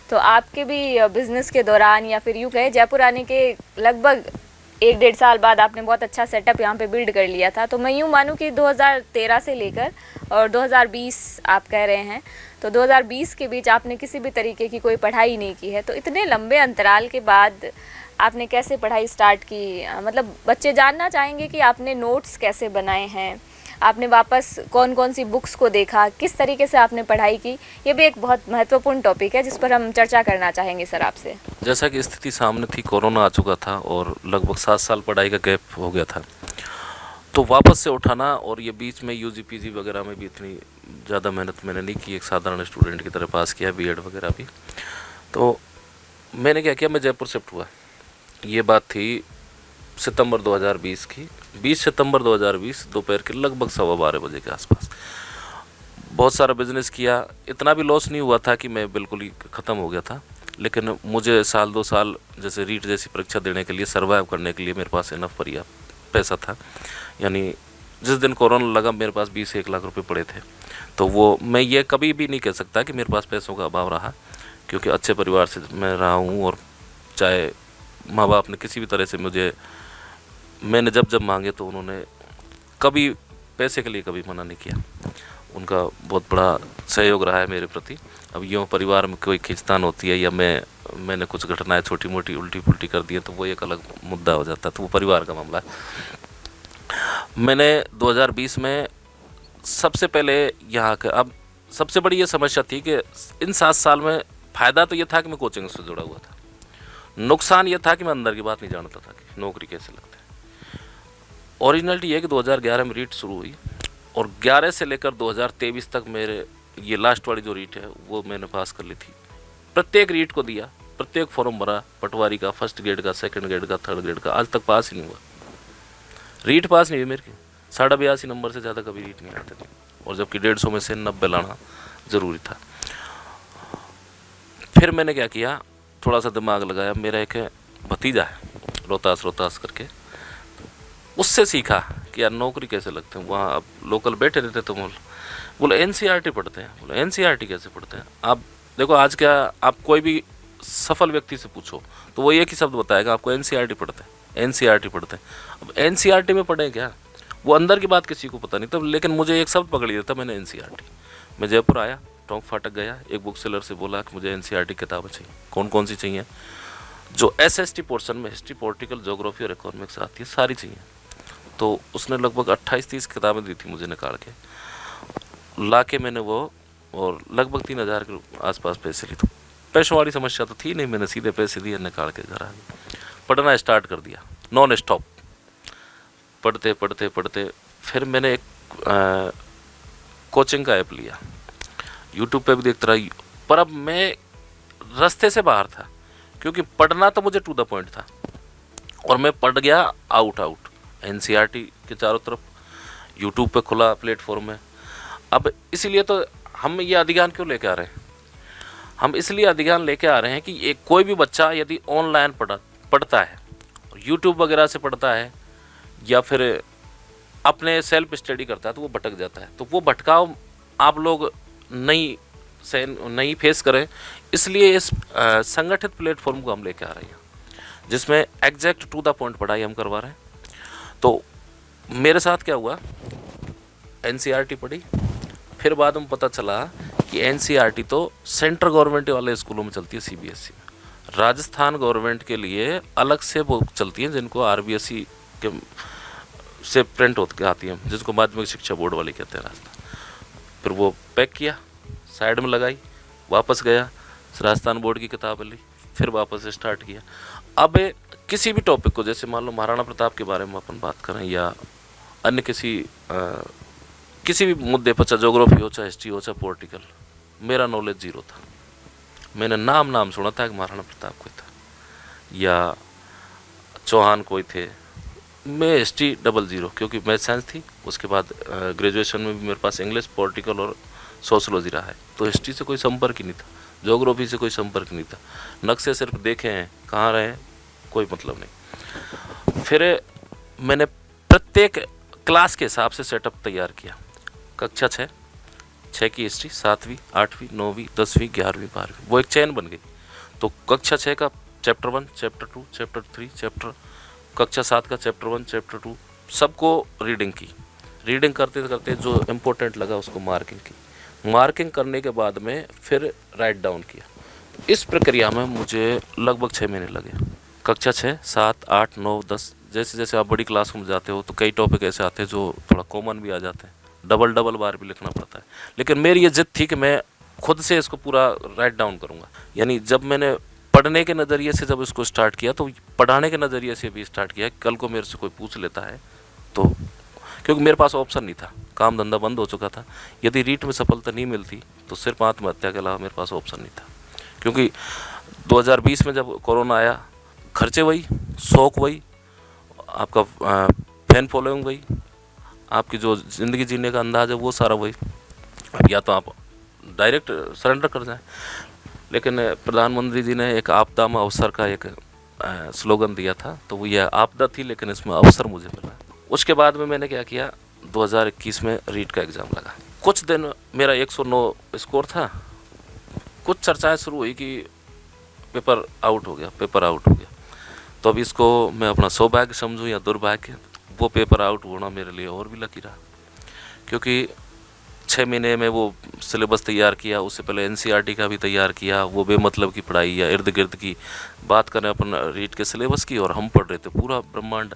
तो आपके भी बिज़नेस के दौरान, या फिर यूँ कहें जयपुर आने के लगभग एक डेढ़ साल बाद आपने बहुत अच्छा सेटअप यहाँ पे बिल्ड कर लिया था। तो मैं यूँ मानूँ कि 2013 से लेकर और 2020 आप कह रहे हैं, तो 2020 के बीच आपने किसी भी तरीके की कोई पढ़ाई नहीं की है। तो इतने लंबे अंतराल के बाद आपने कैसे पढ़ाई स्टार्ट की? मतलब बच्चे जानना चाहेंगे कि आपने नोट्स कैसे बनाए हैं, आपने वापस कौन कौन सी बुक्स को देखा, किस तरीके से आपने पढ़ाई की। ये भी एक बहुत महत्वपूर्ण टॉपिक है जिस पर हम चर्चा करना चाहेंगे सर आपसे। जैसा कि स्थिति सामने थी, कोरोना आ चुका था और लगभग 7 साल पढ़ाई का गैप हो गया था, तो वापस से उठाना, और ये बीच में यूजी पीजी वगैरह में भी इतनी ज़्यादा मेहनत मैंने नहीं की, एक साधारण स्टूडेंट की तरह पास किया बीएड वगैरह भी। तो मैंने क्या किया, मैं जयपुर शिफ्ट हुआ। ये बात थी सितंबर 2020 की, 20 सितंबर 2020 दोपहर के लगभग 12:15 बजे के आसपास। बहुत सारा बिजनेस किया, इतना भी लॉस नहीं हुआ था कि मैं बिल्कुल ही ख़त्म हो गया था, लेकिन मुझे साल 2 साल जैसे रीट जैसी परीक्षा देने के लिए, सर्वाइव करने के लिए मेरे पास इनफ पर्याप्त पैसा था। यानी जिस दिन कोरोना लगा मेरे पास 20-1 लाख रुपए पड़े थे। तो वो मैं ये कभी भी नहीं कह सकता कि मेरे पास पैसों का अभाव रहा, क्योंकि अच्छे परिवार से मैं रहा हूँ, और चाहे माँ बाप ने किसी भी तरह से मैंने जब जब मांगे तो उन्होंने कभी पैसे के लिए कभी मना नहीं किया। उनका बहुत बड़ा सहयोग रहा है मेरे प्रति। अब यूँ परिवार में कोई खींचतान होती है या मैंने कुछ घटनाएं छोटी मोटी उल्टी पुल्टी कर दी है तो वो एक अलग मुद्दा हो जाता है, तो वो परिवार का मामला है। मैंने 2020 में सबसे पहले यहाँ का, अब सबसे बड़ी ये समस्या थी कि इन 7 साल में फ़ायदा तो ये था कि मैं कोचिंग से जुड़ा हुआ था, नुकसान ये था कि मैं अंदर की बात नहीं जानता था कि नौकरी कैसे लगता है। ओरिजिनलिटी ये कि 2011 में रीट शुरू हुई, और 11 से लेकर 2023 तक मेरे ये लास्ट वाली जो रीट है वो मैंने पास कर ली थी। प्रत्येक रीट को दिया, प्रत्येक फॉर्म भरा, पटवारी का, फर्स्ट ग्रेड का, सेकंड ग्रेड का, थर्ड ग्रेड का, आज तक पास ही नहीं हुआ। रीट पास नहीं हुई मेरी, 82.5 नंबर से ज़्यादा कभी रीट नहीं आते थे, और जबकि 150 में से 90 लाना ज़रूरी था। फिर मैंने क्या किया, थोड़ा सा दिमाग लगाया। मेरा एक भतीजा है रोहतास करके, उससे सीखा कि यार नौकरी कैसे लगते हैं। वहाँ अब लोकल बैठे रहते तो बोले एनसीईआरटी पढ़ते हैं। बोले एनसीईआरटी कैसे पढ़ते हैं? आप देखो आज क्या, आप कोई भी सफल व्यक्ति से पूछो तो वो एक ही शब्द बताएगा आपको, एनसीईआरटी पढ़ते हैं, एनसीईआरटी पढ़ते हैं। अब एनसीईआरटी में पढ़े क्या, वो अंदर की बात किसी को पता नहीं। तब लेकिन मुझे एक शब्द पकड़ लिया था मैंने, एनसीईआरटी। मैं जयपुर आया, टोंक फाटक गया, एक बुक सेलर से बोला कि मुझे एनसीईआरटी किताबें चाहिए। कौन कौन सी चाहिए? जो एसएसटी पोर्शन में हिस्ट्री, पॉलिटिकल, ज्योग्राफी और इकोनॉमिक्स आती है सारी चाहिए। तो उसने लगभग 28-30 किताबें दी थी मुझे निकाल के, ला के मैंने वो, और लगभग 3,000 के आसपास पैसे ली। तो पैसों वाली समस्या तो थी नहीं, मैंने सीधे पैसे दिए, निकाल के घर आ गया। पढ़ना स्टार्ट कर दिया नॉन स्टॉप, पढ़ते पढ़ते पढ़ते। फिर मैंने एक कोचिंग का ऐप लिया, यूट्यूब पे भी देखता रहा, पर अब मैं रास्ते से बाहर था, क्योंकि पढ़ना तो मुझे टू द पॉइंट था, और मैं पढ़ गया आउट एनसीईआरटी के चारों तरफ। यूट्यूब पे खुला प्लेटफॉर्म है। अब इसीलिए तो हम ये अधिज्ञान क्यों लेके आ रहे हैं? हम इसलिए अधिज्ञान लेके आ रहे हैं कि एक कोई भी बच्चा यदि ऑनलाइन पढ़ता है, यूट्यूब वगैरह से पढ़ता है, या फिर अपने सेल्फ स्टडी करता है, तो वो भटक जाता है। तो वो भटकाव आप लोग नहीं फेस करें, इसलिए इस संगठित प्लेटफॉर्म को हम लेके आ रहे हैं, जिसमें एग्जैक्ट टू द पॉइंट पढ़ाई हम करवा रहे हैं। तो मेरे साथ क्या हुआ, एनसीईआरटी पढ़ी, फिर बाद में पता चला कि एनसीईआरटी तो सेंट्रल गवर्नमेंट वाले स्कूलों में चलती है, सीबीएसई में। राजस्थान गवर्नमेंट के लिए अलग से बुक चलती हैं, जिनको आरबीएसई के से प्रिंट होकर आती हैं, जिसको माध्यमिक शिक्षा बोर्ड वाले कहते हैं राजस्थान। फिर वो पैक किया, साइड में लगाई, वापस गया, राजस्थान बोर्ड की किताब ली, फिर वापस स्टार्ट किया। अब किसी भी टॉपिक को, जैसे मान लो महाराणा प्रताप के बारे में अपन बात करें, या अन्य किसी भी मुद्दे पर, चाहे ज्योग्राफी हो, चाहे हिस्ट्री हो, चाहे पॉलिटिकल, मेरा नॉलेज जीरो था। मैंने नाम सुना था कि महाराणा प्रताप कोई था या चौहान कोई थे। मैं हिस्ट्री 00, क्योंकि मैथ साइंस थी। उसके बाद ग्रेजुएशन में भी मेरे पास इंग्लिश, पॉलिटिकल और सोशलॉजी रहा है, तो हिस्ट्री से कोई संपर्क ही नहीं था, ज्योग्राफी से कोई संपर्क नहीं था। नक्शे सिर्फ देखे हैं, कहाँ रहे कोई मतलब नहीं। फिर मैंने प्रत्येक क्लास के हिसाब से सेटअप तैयार किया। कक्षा 6 की हिस्ट्री, 7वीं, 8वीं, 9वीं, 10वीं, 11वीं, 12वीं, वो एक चैन बन गई। तो कक्षा 6 का चैप्टर 1, चैप्टर 2, चैप्टर 3, चैप्टर कक्षा 7 का चैप्टर 1 चैप्टर 2 सबको रीडिंग की। रीडिंग करते करते जो इम्पोर्टेंट लगा उसको मार्किंग की। मार्किंग करने के बाद में फिर राइट डाउन किया। इस प्रक्रिया में मुझे लगभग 6 महीने लगे। कक्षा 6, 7, 8, 9, 10 जैसे जैसे आप बड़ी क्लास में जाते हो तो कई टॉपिक ऐसे आते हैं जो थोड़ा कॉमन भी आ जाते हैं, डबल डबल बार भी लिखना पड़ता है। लेकिन मेरी ये जिद थी कि मैं खुद से इसको पूरा राइट डाउन करूँगा। यानी जब मैंने पढ़ने के नज़रिए से जब इसको स्टार्ट किया तो पढ़ाने के नज़रिए से भी स्टार्ट किया। कल को मेरे से कोई पूछ लेता है तो, क्योंकि मेरे पास ऑप्शन नहीं था, काम धंधा बंद हो चुका था। यदि रीट में सफलता नहीं मिलती तो सिर्फ आत्महत्या के अलावा मेरे पास ऑप्शन नहीं था। क्योंकि 2020 में जब कोरोना आया, खर्चे वही, शौक वही, आपका फैन फॉलोइंग वही, आपकी जो ज़िंदगी जीने का अंदाज़ है वो सारा वही। अब या तो आप डायरेक्ट सरेंडर कर जाएं। लेकिन प्रधानमंत्री जी ने एक आपदा में अवसर का एक स्लोगन दिया था, तो वो यह आपदा थी लेकिन इसमें अवसर मुझे मिला। उसके बाद में मैंने क्या किया, 2021 में रीट का एग्ज़ाम लगा। कुछ दिन मेरा 109 स्कोर था। कुछ चर्चाएं शुरू हुई कि पेपर आउट हो गया, पेपर आउट हो गया। तो अब इसको मैं अपना सौभाग्य समझूं या दुर्भाग्य, वो पेपर आउट होना मेरे लिए और भी लकी रहा। क्योंकि 6 महीने में वो सिलेबस तैयार किया, उससे पहले एनसीईआरटी का भी तैयार किया। वो बेमतलब की पढ़ाई या इर्द गिर्द की बात करें अपन रीट के सिलेबस की, और हम पढ़ रहे थे पूरा ब्रह्मांड।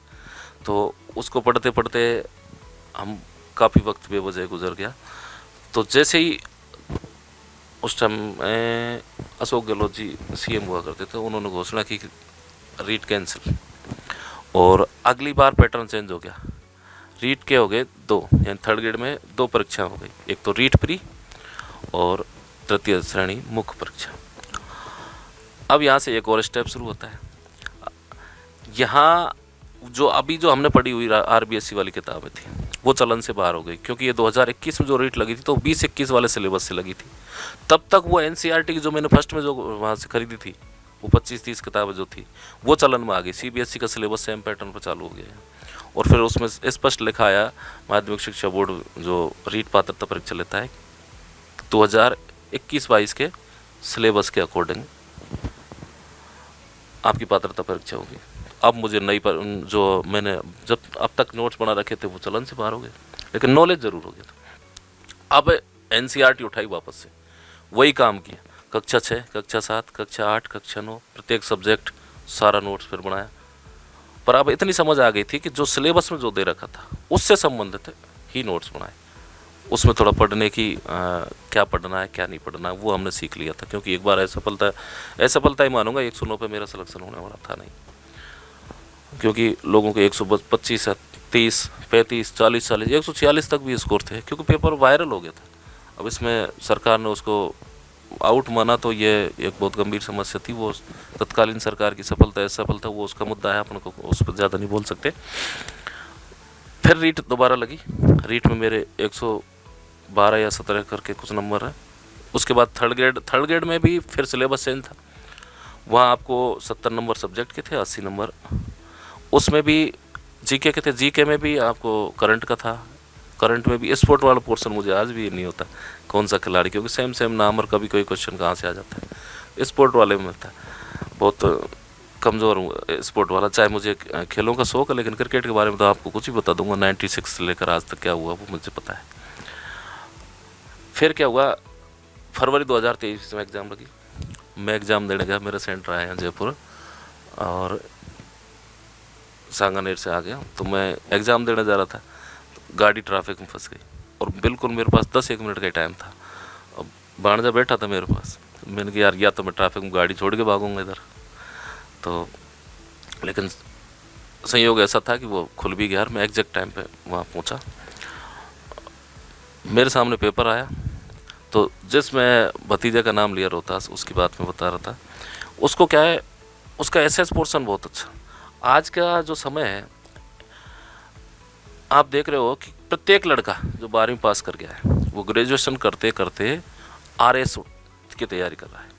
तो उसको पढ़ते पढ़ते हम काफ़ी वक्त बेवजह गुजर गया। तो जैसे ही उस टाइम अशोक गहलोत जी सीएम हुआ करते थे, उन्होंने घोषणा की कि रीट कैंसिल, और अगली बार पैटर्न चेंज हो गया। रीट के हो गए 2, यानी थर्ड ग्रेड में 2 परीक्षाएं हो गई, एक तो रीट प्री और तृतीय श्रेणी मुख्य परीक्षा। अब यहाँ से एक और स्टेप शुरू होता है। यहाँ जो अभी जो हमने पढ़ी हुई आरबीएसई वाली किताबें थी वो चलन से बाहर हो गई, क्योंकि ये 2021 में जो रीट लगी थी तो 20-21 वाले सिलेबस से लगी थी। तब तक वो एनसीईआरटी की जो मैंने फर्स्ट में जो वहाँ से खरीदी थी, वो 25-30 किताबें जो थी वो चलन में आ गई। सीबीएसई का सिलेबस सेम पैटर्न पर चालू हो गया है। और फिर उसमें स्पष्ट लिखा आया, माध्यमिक शिक्षा बोर्ड जो रीट पात्रता परीक्षा लेता है 2021-22 के सिलेबस के अकॉर्डिंग आपकी पात्रता परीक्षा होगी। अब मुझे नई पर जो मैंने जब अब तक नोट्स बना रखे थे वो चलन से बाहर हो गए, लेकिन नॉलेज ज़रूर हो गया था। अब एनसीईआरटी उठाई वापस से, वही काम किया। कक्षा 6, कक्षा 7, कक्षा 8, कक्षा 9 प्रत्येक सब्जेक्ट सारा नोट्स फिर बनाया। पर अब इतनी समझ आ गई थी कि जो सिलेबस में जो दे रखा था उससे संबंधित ही नोट्स बनाए। उसमें थोड़ा पढ़ने की क्या पढ़ना है क्या नहीं पढ़ना है वो हमने सीख लिया था। क्योंकि एक बार असफलता ही मानूंगा, 109 पे मेरा सिलेक्शन होने वाला था नहीं, क्योंकि लोगों के 125, 30, 35, 40, 146 तक भी स्कोर थे, क्योंकि पेपर वायरल हो गया था। अब इसमें सरकार ने उसको आउट माना तो ये एक बहुत गंभीर समस्या थी। वो तत्कालीन सरकार की सफलता असफलता वो उसका मुद्दा है, अपन को उस पर ज़्यादा नहीं बोल सकते। फिर रीट दोबारा लगी। रीट में मेरे 112 या 17 करके कुछ नंबर है। उसके बाद थर्ड ग्रेड में भी फिर सिलेबस चेंज था। वहाँ आपको 70 नंबर सब्जेक्ट के थे, 80 नंबर उसमें भी जीके के थे। जीके में भी आपको करंट का था। करंट में भी स्पोर्ट वाला पोर्शन मुझे आज भी नहीं होता कौन सा खिलाड़ी, क्योंकि सेम नाम और कभी कोई क्वेश्चन कहाँ से आ जाता है। स्पोर्ट वाले में था, बहुत कमज़ोर हूँ स्पोर्ट वाला। चाहे मुझे खेलों का शौक है, लेकिन क्रिकेट के बारे में तो आपको कुछ ही बता दूंगा। 96 से लेकर आज तक क्या हुआ वो मुझे पता है। फिर क्या हुआ, फरवरी 2023 में एग्ज़ाम लगी। मैं एग्ज़ाम देने गया, मेरा सेंटर आया जयपुर और सांगानेर से आ गया। तो मैं एग्ज़ाम देने जा रहा था, तो गाड़ी ट्रैफिक में फंस गई और बिल्कुल मेरे पास 10-1 मिनट का टाइम था। अब भांजा बैठा था मेरे पास, मैंने कहा यार या तो मैं ट्रैफिक में गाड़ी छोड़ के भागूंगा इधर, तो लेकिन संयोग ऐसा था कि वो खुल भी गया और मैं एग्जैक्ट टाइम पे वहाँ पहुँचा। मेरे सामने पेपर आया, तो जिसमें भतीजे का नाम लिया रोहतास, उसकी बात मैं बता रहा था। उसको क्या है, उसका एसएस पोर्शन बहुत अच्छा। आज का जो समय है आप देख रहे हो कि प्रत्येक लड़का जो 12वीं पास कर गया है वो ग्रेजुएशन करते करते आरएस की तैयारी कर रहा है,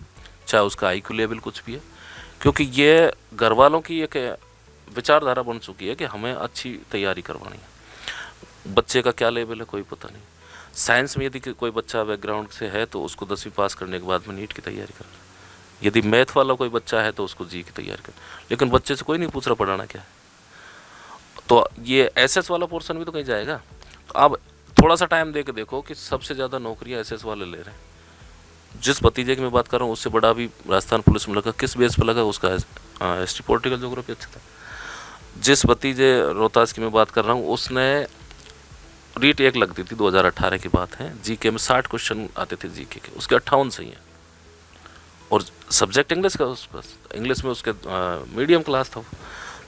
चाहे उसका आईक्यू लेवल कुछ भी है। क्योंकि ये घर वालों की एक विचारधारा बन चुकी है कि हमें अच्छी तैयारी करवानी है। बच्चे का क्या लेवल है कोई पता नहीं। साइंस में यदि कोई बच्चा बैकग्राउंड से है तो उसको 10वीं पास करने के बाद में नीट की तैयारी कर रहा है। यदि मैथ वाला कोई बच्चा है तो उसको जी की तैयारी कर, लेकिन बच्चे से कोई नहीं पूछ रहा पढ़ाना क्या है। तो ये एसएस वाला पोर्शन भी तो कहीं जाएगा। तो अब थोड़ा सा टाइम दे के देखो कि सबसे ज़्यादा नौकरियां एसएस वाले ले रहे हैं। जिस भतीजे की मैं बात कर रहा हूँ उससे बड़ा भी राजस्थान पुलिस में लगा, किस बेस पर लगा, उसका हिस्ट्री पॉलिटिकल ज्योग्राफी अच्छा था। जिस भतीजे रोहतास की मैं बात कर रहा हूँ उसने रीट एक लगती थी, 2018 की बात है, जीके में 60 क्वेश्चन आते थे जीके के, उसके 58 सही हैं। और सब्जेक्ट इंग्लिश का, उस बस इंग्लिश में उसके मीडियम क्लास था वो।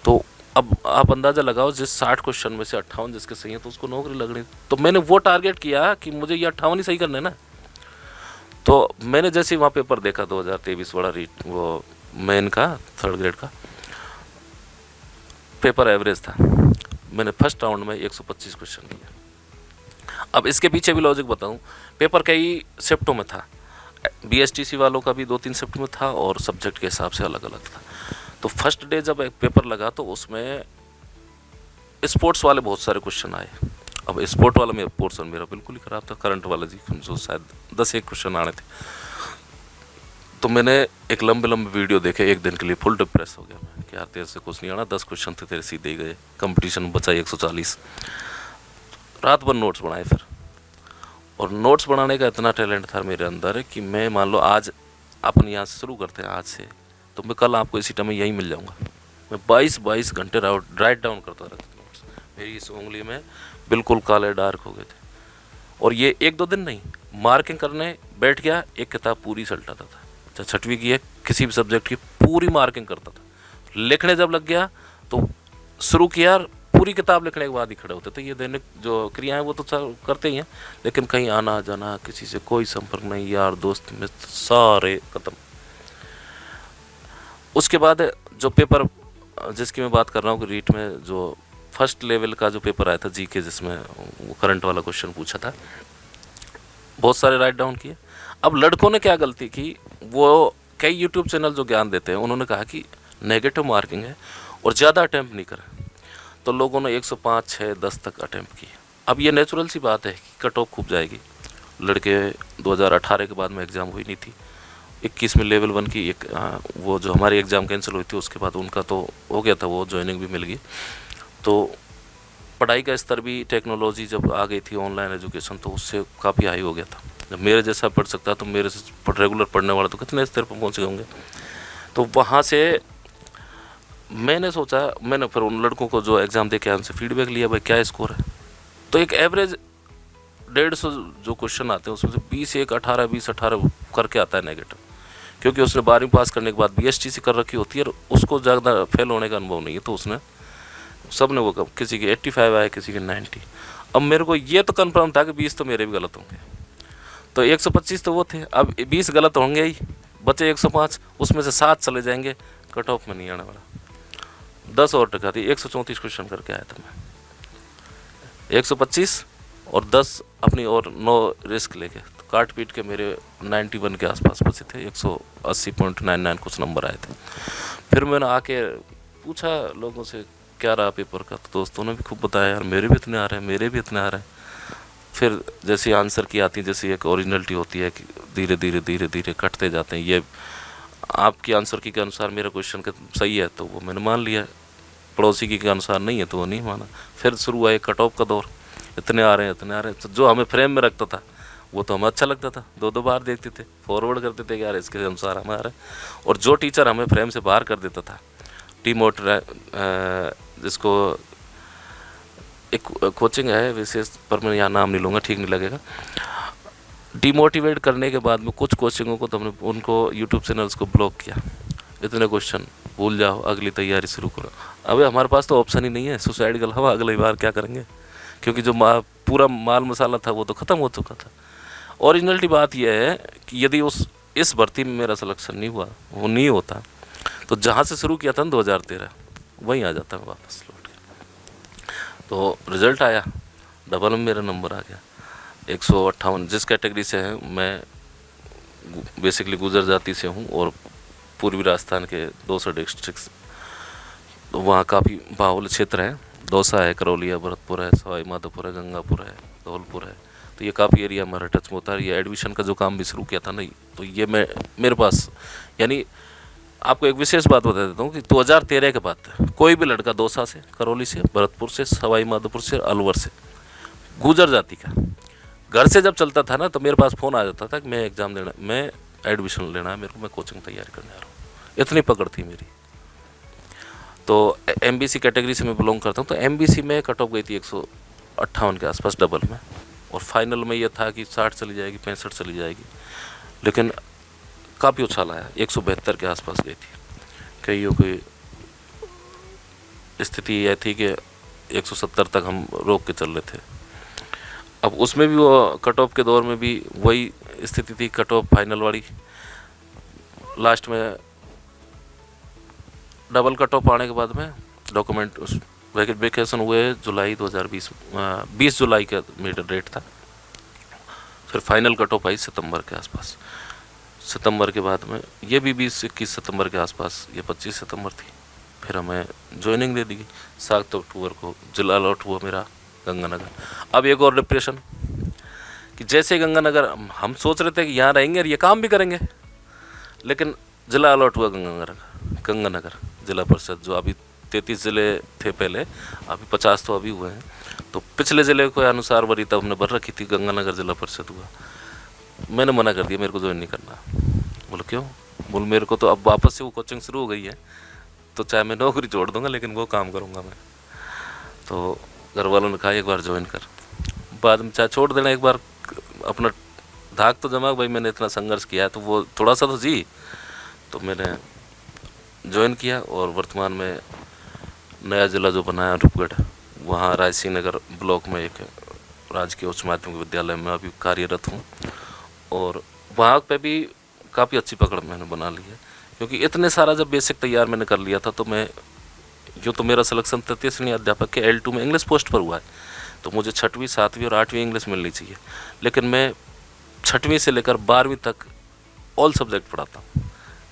तो अब आप अंदाज़ा लगाओ, जिस 60 क्वेश्चन में से 58 जिसके सही है तो उसको नौकरी लग रही। तो मैंने वो टारगेट किया कि मुझे ये 58 ही सही करना है ना। तो मैंने जैसे ही वहाँ पेपर देखा 2023 वाला रीट, वो मेन का 3rd ग्रेड का पेपर एवरेज था, मैंने फर्स्ट राउंड में 125 क्वेश्चन किया। अब इसके पीछे भी लॉजिक बताऊं, पेपर कई शिफ्टों में था, बीएसटीसी वालों का भी 2-3 शिफ्ट में था और सब्जेक्ट के हिसाब से अलग अलग था। तो फर्स्ट डे जब एक पेपर लगा तो उसमें स्पोर्ट्स वाले बहुत सारे क्वेश्चन आए। अब स्पोर्ट वाला में पोर्शन मेरा बिल्कुल ही ख़राब था, करंट वाला जी, जो शायद 10-1 क्वेश्चन आने थे। तो मैंने एक लंबे लंबे वीडियो देखे, एक दिन के लिए फुल डिप्रेस हो गया मैं कि यार तेरे से कुछ नहीं आना, 10 क्वेश्चन थे तेरे सीधे ही गए, कंपटीशन बचा 140। रात भर नोट्स बनाए फिर, और नोट्स बनाने का इतना टैलेंट था मेरे अंदर कि मैं, मान लो आज अपन यहाँ से शुरू करते हैं आज से, तो मैं कल आपको इसी टाइम में यहीं मिल जाऊँगा। मैं 22 घंटे राइट डाउन करता रहता नोट्स, मेरी इस उंगली में बिल्कुल काले डार्क हो गए थे। और ये 1-2 दिन नहीं, मार्किंग करने बैठ गया, एक किताब पूरी सल्टाता था, चाहे 6वीं की है, किसी भी सब्जेक्ट की पूरी मार्किंग करता था। लिखने जब लग गया तो शुरू किया, पूरी किताब लिखने के बाद ही खड़े होते थे। ये दैनिक जो क्रियाएं वो तो करते ही हैं, लेकिन कहीं आना जाना, किसी से कोई संपर्क नहीं, यार दोस्त मित्र सारे खत्म। उसके बाद जो पेपर जिसकी मैं बात कर रहा हूँ कि रीट में जो फर्स्ट लेवल का जो पेपर आया था जीके, जिसमें वो करंट वाला क्वेश्चन पूछा था, बहुत सारे राइट डाउन किए। अब लड़कों ने क्या गलती की, वो कई यूट्यूब चैनल जो ज्ञान देते हैं उन्होंने कहा कि नेगेटिव मार्किंग है और ज़्यादा अटैम्प्ट नहीं करें, तो लोगों ने 105, 6, 10 तक अटैम्प्ट किए। अब ये नेचुरल सी बात है कि कट ऑफ खूब जाएगी। लड़के 2018 के बाद में एग्ज़ाम हुई नहीं थी, 21 में लेवल 1 की एक वो जो हमारी एग्ज़ाम कैंसिल हुई थी उसके बाद उनका तो हो गया था, वो ज्वाइनिंग भी मिल गई। तो पढ़ाई का स्तर भी, टेक्नोलॉजी जब आ गई थी, ऑनलाइन एजुकेशन, तो उससे काफ़ी हाई हो गया था। जब मेरे जैसा पढ़ सकता तो मेरे से रेगुलर पढ़ने वाला तो कितने स्तर पर पहुँच गए होंगे। तो वहाँ से मैंने सोचा, मैंने फिर उन लड़कों को जो एग्ज़ाम दे के आए उनसे फीडबैक लिया, भाई क्या स्कोर है। तो एक एवरेज 150 जो क्वेश्चन आते हैं उसमें से 20, 1, 18, 20, 18 करके आता है नेगेटिव, क्योंकि उसने 12वीं पास करने के बाद बीएसटीसी कर रखी होती है और उसको ज़्यादा फेल होने का अनुभव नहीं है। तो उसने, सब ने वो कब, किसी के 85 आए, किसी के 90। अब मेरे को ये तो कन्फर्म था कि 20 तो मेरे भी गलत होंगे, तो 125 तो वो थे, अब 20 गलत होंगे ही, बचे 105, उसमें से 7 चले जाएंगे, कट ऑफ में नहीं आने वाला। 10 और टका थी, 134 क्वेश्चन करके आया था मैं, 125 और 10 अपनी और 9 रिस्क लेके, तो काट पीट के मेरे 91 के आसपास बचे थे, 180.99 कुछ नंबर आए थे। फिर मैंने आके पूछा लोगों से क्या रहा पेपर का, तो दोस्तों ने भी खूब बताया, यार मेरे भी इतने आ रहे हैं, मेरे भी इतने आ रहे हैं। फिर जैसे आंसर की आती है, जैसे एक ओरिजिनलिटी होती है कि धीरे धीरे धीरे धीरे कटते जाते हैं। ये आपकी आंसर की के अनुसार मेरा क्वेश्चन सही है तो वो मैंने मान लिया, पड़ोसी की के अनुसार नहीं है तो वो नहीं माना। फिर शुरू हुआ एक कट ऑफ का दौर, इतने आ रहे हैं, इतने आ रहे हैं। तो जो हमें फ्रेम में रखता था वो तो हमें अच्छा लगता था, 2-2 बार देखते थे, फॉरवर्ड करते थे कि यार इसके अनुसार हमें आ रहा है। और जो टीचर हमें फ्रेम से बाहर कर देता था, जिसको एक कोचिंग है विशेष, पर मैं यहाँ नाम नहीं लूँगा, ठीक नहीं लगेगा, डिमोटिवेट करने के बाद में कुछ कोचिंगों को तो हमने उनको यूट्यूब चैनल्स को ब्लॉक किया। इतने क्वेश्चन भूल जाओ, अगली तैयारी शुरू करो। अबे हमारे पास तो ऑप्शन ही नहीं है, सुसाइड का अलावा अगली बार क्या करेंगे, क्योंकि जो पूरा माल मसाला था वो तो ख़त्म हो चुका था। ओरिजिनलिटी बात यह है कि यदि इस भर्ती में मेरा सिलेक्शन नहीं हुआ, वो नहीं होता, तो जहाँ से शुरू किया था ना 2013, वहीं आ जाता मैं वापस लौट के। तो रिज़ल्ट आया, डबल में मेरा नंबर आ गया 158। जिस कैटेगरी से है मैं बेसिकली गुजर जाति से हूँ और पूर्वी राजस्थान के 200 डिस्ट्रिक्ट, तो वहाँ काफ़ी बाहुल्य क्षेत्र है। दौसा है, करौली है, भरतपुर है, सवाई माधोपुर है, गंगापुर है, धौलपुर है, तो ये काफ़ी एरिया हमारा टच में होता है। ये एडमिशन का जो काम भी शुरू किया था ना, तो ये मेरे पास, यानी आपको एक विशेष बात बता देता हूँ कि 2013 के बाद कोई भी लड़का दौसा से, करौली से, भरतपुर से, सवाई माधोपुर से, अलवर से, गुजर जाति का घर से जब चलता था ना, तो मेरे पास फ़ोन आ जाता था कि मैं एग्ज़ाम देना, मैं एडमिशन लेना है मेरे को, मैं कोचिंग तैयारी करने आ रहा हूँ। इतनी पकड़ थी मेरी। तो एमबीसी कैटेगरी से मैं बिलोंग करता हूँ। तो एमबीसी में कट ऑफ गई थी 158 के आसपास डबल में, और फाइनल में ये था कि 60 चली जाएगी, 65 चली जाएगी, लेकिन काफ़ी उछाल आया, 172 के आसपास गई थी। कईयों की स्थिति यह थी कि 170 तक हम रोक के चल रहे थे। अब उसमें भी वो कट ऑफ के दौर में भी वही स्थिति थी, कट ऑफ फाइनल वाली। लास्ट में डबल कट ऑफ आने के बाद में डॉक्यूमेंट वेरिफिकेशन हुए जुलाई 2020, 20 जुलाई का मेरा डेट था। फिर फाइनल कट ऑफ आई सितंबर के आसपास। सितंबर के बाद में ये भी 20-21 सितंबर के आसपास, ये 25 सितंबर थी। फिर हमें ज्वाइनिंग दे दी गई। 7 अक्टूबर को जिला अलॉट हुआ मेरा गंगानगर। अब एक और डिप्रेशन कि जैसे गंगानगर हम सोच रहे थे कि यहाँ रहेंगे और ये काम भी करेंगे, लेकिन जिला अलॉट हुआ गंगानगर जिला परिषद, जो अभी 33 ज़िले थे पहले, अभी 50 तो अभी हुए हैं। तो पिछले ज़िले के अनुसार वरीयता हमने भर रखी थी, गंगानगर जिला परिषद हुआ। मैंने मना कर दिया, मेरे को ज्वाइन नहीं करना। बोलो क्यों? बोल मेरे को तो अब वापस से वो कोचिंग शुरू हो गई है, तो चाहे मैं नौकरी छोड़ दूंगा लेकिन वो काम करूंगा मैं। तो घर वालों ने कहा एक बार ज्वाइन कर, बाद में चाहे छोड़ देना, एक बार अपना धाक तो जमा, भाई मैंने इतना संघर्ष किया है तो वो थोड़ा सा तो जी। तो मैंने ज्वाइन किया, और वर्तमान में नया ज़िला जो बनाया रूपगढ़, वहाँ रायसिंह नगर ब्लॉक में एक राजकीय उच्च माध्यमिक विद्यालय में अभी कार्यरत हूँ। और वहाँ पे भी काफ़ी अच्छी पकड़ मैंने बना ली है, क्योंकि इतने सारा जब बेसिक तैयार मैंने कर लिया था, तो मैं यूँ तो मेरा सिलेक्शन तृतीय श्रेणी अध्यापक के L2 में इंग्लिश पोस्ट पर हुआ है, तो मुझे 6वीं 7वीं और 8वीं इंग्लिश मिलनी चाहिए। लेकिन मैं 6वीं से लेकर 12वीं तक ऑल सब्जेक्ट पढ़ाता हूँ।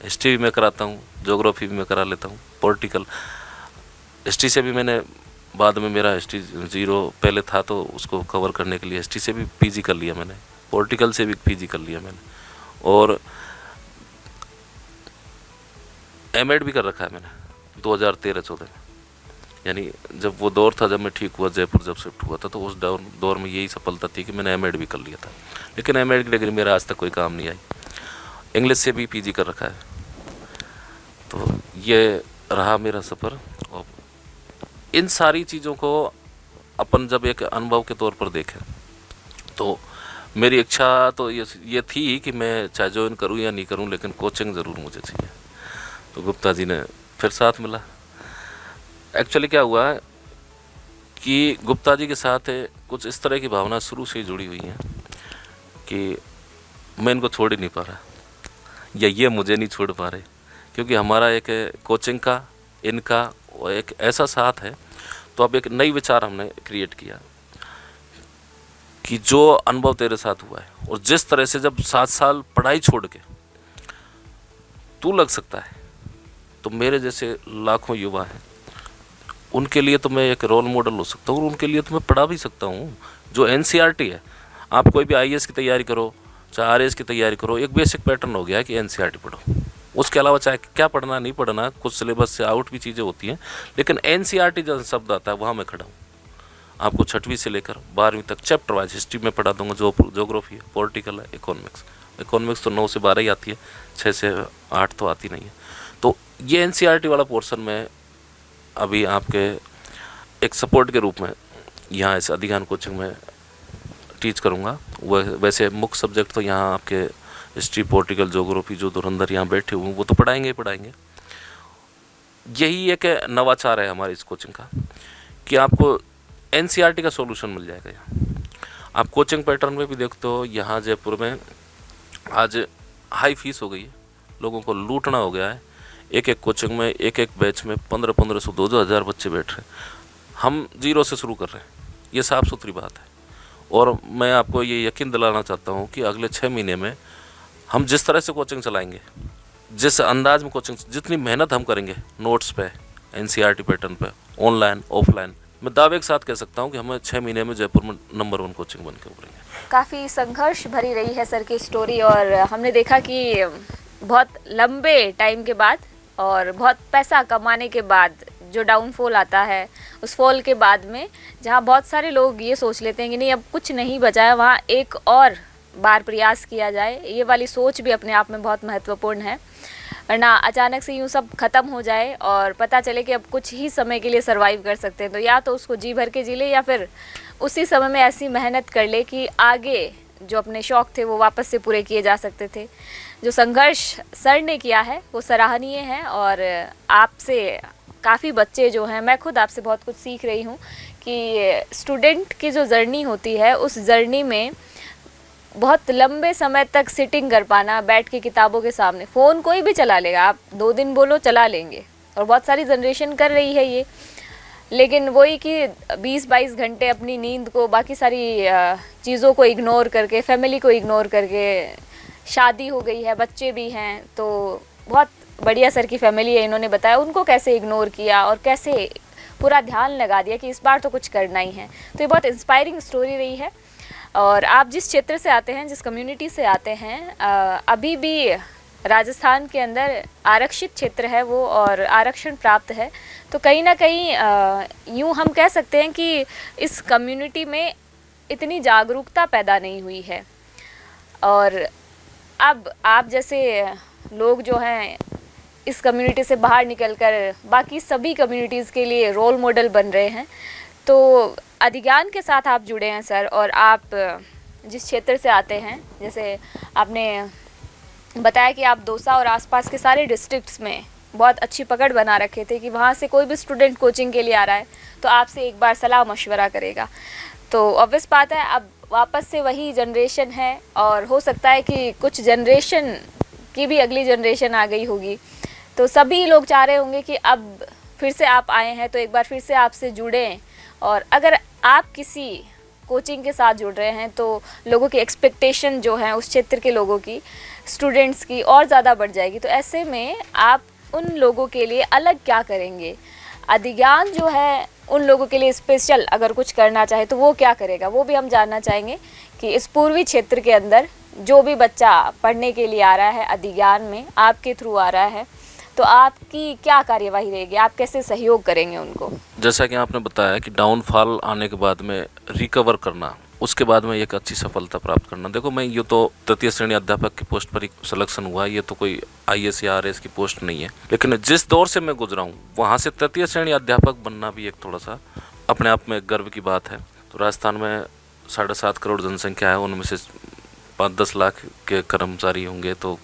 हिस्ट्री भी मैं कराता हूँ, ज्योग्राफी भी मैं करा लेता हूँ, पॉलिटिकल। हिस्ट्री से भी मैंने बाद में, मेरा हिस्ट्री 0 पहले था, तो उसको कवर करने के लिए हिस्ट्री से भी पीजी कर लिया मैंने, पॉलिटिकल से भी पीजी कर लिया मैंने, और एमएड भी कर रखा है मैंने 2013-14 में। यानी जब वो दौर था, जब मैं ठीक हुआ, जयपुर जब शिफ्ट हुआ था, तो उस दौर में यही सफलता थी कि मैंने एमएड भी कर लिया था। लेकिन एमएड की डिग्री मेरा आज तक कोई काम नहीं आई। इंग्लिश से भी पीजी कर रखा है। तो ये रहा मेरा सफ़र। और इन सारी चीज़ों को अपन जब एक अनुभव के तौर पर देखें, तो मेरी इच्छा तो ये थी कि मैं चाहे ज्वाइन करूं या नहीं करूं, लेकिन कोचिंग ज़रूर मुझे चाहिए। तो गुप्ता जी ने फिर साथ मिला। एक्चुअली क्या हुआ कि गुप्ता जी के साथ कुछ इस तरह की भावना शुरू से ही जुड़ी हुई है कि मैं इनको छोड़ ही नहीं पा रहा, या ये मुझे नहीं छोड़ पा रहे, क्योंकि हमारा एक कोचिंग का, इनका और एक ऐसा साथ है। तो अब एक नई विचार हमने क्रिएट किया कि जो अनुभव तेरे साथ हुआ है, और जिस तरह से जब 7 साल पढ़ाई छोड़ के तू लग सकता है, तो मेरे जैसे लाखों युवा हैं, उनके लिए तो मैं एक रोल मॉडल हो सकता हूँ, और उनके लिए तो मैं पढ़ा भी सकता हूँ। जो एनसीईआरटी है, आप कोई भी आईएएस की तैयारी करो, चाहे आरएएस की तैयारी करो, एक बेसिक पैटर्न हो गया है कि एनसीईआरटी पढ़ो। उसके अलावा चाहे क्या पढ़ना नहीं पढ़ना, कुछ सिलेबस से आउट भी चीज़ें होती हैं, लेकिन एनसीईआरटी जब शब्द आता है, वहाँ मैं खड़ा हूँ। आपको 6वीं से लेकर 12वीं तक चैप्टर वाइज हिस्ट्री में पढ़ा दूंगा, जो ज्योग्राफी है, पॉलिटिकल है, इकोनॉमिक्स तो 9 से 12 ही आती है, 6 से 8 तो आती नहीं है। तो ये एनसीईआरटी वाला पोर्शन में अभी आपके एक सपोर्ट के रूप में यहाँ इस अधिगान कोचिंग में टीच करूँगा। वैसे मुख्य सब्जेक्ट तो यहाँ आपके हिस्ट्री, पॉलिटिकल, ज्योग्राफी, जो धुरंधर यहाँ बैठे हुए हैं वो तो पढ़ाएंगे ही पढ़ाएंगे। यही एक नवाचार है हमारे इस कोचिंग का कि आपको एनसीईआरटी का सॉल्यूशन मिल जाएगा यहाँ। आप कोचिंग पैटर्न में भी देखते हो, यहाँ जयपुर में आज हाई फीस हो गई है, लोगों को लूटना हो गया है। एक एक कोचिंग में, एक एक बैच में 1500, 2-2 हज़ार बच्चे बैठ रहे हैं। हम 0 से शुरू कर रहे हैं, ये साफ़ सुथरी बात है। और मैं आपको ये यकीन दिलाना चाहता हूँ कि अगले 6 महीने में हम जिस तरह से कोचिंग चलाएंगे, जिस अंदाज में कोचिंग, जितनी मेहनत हम करेंगे नोट्स पे, एनसीईआरटी पैटर्न पे, ऑनलाइन ऑफलाइन, मैं दावे के साथ कह सकता हूँ कि हमें 6 महीने में जयपुर में नंबर 1 कोचिंग बन के उभरेंगे। काफ़ी संघर्ष भरी रही है सर की स्टोरी, और हमने देखा कि बहुत लंबे टाइम के बाद और बहुत पैसा कमाने के बाद जो डाउनफॉल आता है, उस फॉल के बाद में जहाँ बहुत सारे लोग ये सोच लेते हैं कि नहीं अब कुछ नहीं बचा है, वहाँ एक और बार प्रयास किया जाए, ये वाली सोच भी अपने आप में बहुत महत्वपूर्ण है। वरना अचानक से यूँ सब ख़त्म हो जाए और पता चले कि अब कुछ ही समय के लिए सर्वाइव कर सकते हैं, तो या तो उसको जी भर के जी ले या फिर उसी समय में ऐसी मेहनत कर ले कि आगे जो अपने शौक़ थे वो वापस से पूरे किए जा सकते थे। जो संघर्ष सर ने किया है वो सराहनीय है और आपसे काफ़ी बच्चे जो हैं, मैं खुद आपसे बहुत कुछ सीख रही हूँ कि स्टूडेंट की जो जर्नी होती है उस जर्नी में बहुत लंबे समय तक सिटिंग कर पाना, बैठ के किताबों के सामने, फ़ोन कोई भी चला लेगा, आप 2 दिन बोलो चला लेंगे और बहुत सारी जनरेशन कर रही है ये, लेकिन वही कि 20-22 घंटे अपनी नींद को, बाकी सारी चीज़ों को इग्नोर करके, फैमिली को इग्नोर करके, शादी हो गई है, बच्चे भी हैं, तो बहुत बढ़िया सर की फैमिली है, इन्होंने बताया उनको कैसे इग्नोर किया और कैसे पूरा ध्यान लगा दिया कि इस बार तो कुछ करना ही है। तो ये बहुत इंस्पायरिंग स्टोरी रही है। और आप जिस क्षेत्र से आते हैं, जिस कम्युनिटी से आते हैं, अभी भी राजस्थान के अंदर आरक्षित क्षेत्र है वो और आरक्षण प्राप्त है, तो कहीं ना कहीं यूँ हम कह सकते हैं कि इस कम्युनिटी में इतनी जागरूकता पैदा नहीं हुई है। और अब आप जैसे लोग जो हैं इस कम्युनिटी से बाहर निकलकर बाकी सभी कम्युनिटीज़ के लिए रोल मॉडल बन रहे हैं। तो अधिज्ञान के साथ आप जुड़े हैं सर, और आप जिस क्षेत्र से आते हैं, जैसे आपने बताया कि आप दौसा और आसपास के सारे डिस्ट्रिक्ट्स में बहुत अच्छी पकड़ बना रखे थे कि वहाँ से कोई भी स्टूडेंट कोचिंग के लिए आ रहा है तो आपसे एक बार सलाह मशवरा करेगा। तो ऑब्वियस बात है अब वापस से वही जनरेशन है और हो सकता है कि कुछ जनरेशन की भी अगली जनरेशन आ गई होगी, तो सभी लोग चाह रहे होंगे कि अब फिर से आप आए हैं तो एक बार फिर से आपसे जुड़ें। और अगर आप किसी कोचिंग के साथ जुड़ रहे हैं तो लोगों की एक्सपेक्टेशन जो है उस क्षेत्र के लोगों की, स्टूडेंट्स की और ज़्यादा बढ़ जाएगी। तो ऐसे में आप उन लोगों के लिए अलग क्या करेंगे? अधिज्ञान जो है उन लोगों के लिए स्पेशल अगर कुछ करना चाहे तो वो क्या करेगा, वो भी हम जानना चाहेंगे कि इस पूर्वी क्षेत्र के अंदर जो भी बच्चा पढ़ने के लिए आ रहा है अधिज्ञान में, आपके थ्रू आ रहा है, तो आपकी क्या कार्यवाही रहेगी, आप कैसे सहयोग करेंगे उनको? जैसा कि आपने बताया कि डाउनफॉल आने के बाद में रिकवर करना, उसके बाद में एक अच्छी सफलता प्राप्त करना। देखो, मैं ये तो तृतीय श्रेणी अध्यापक की पोस्ट पर ही सिलेक्शन हुआ, ये तो कोई IAS या RAS की पोस्ट नहीं है, लेकिन जिस दौर से मैं गुजरा हूँ वहाँ से तृतीय श्रेणी अध्यापक बनना भी एक थोड़ा सा अपने आप में गर्व की बात है। तो राजस्थान में 7.5 करोड़ जनसंख्या है, उनमें से 5-10 लाख के कर्मचारी होंगे, तो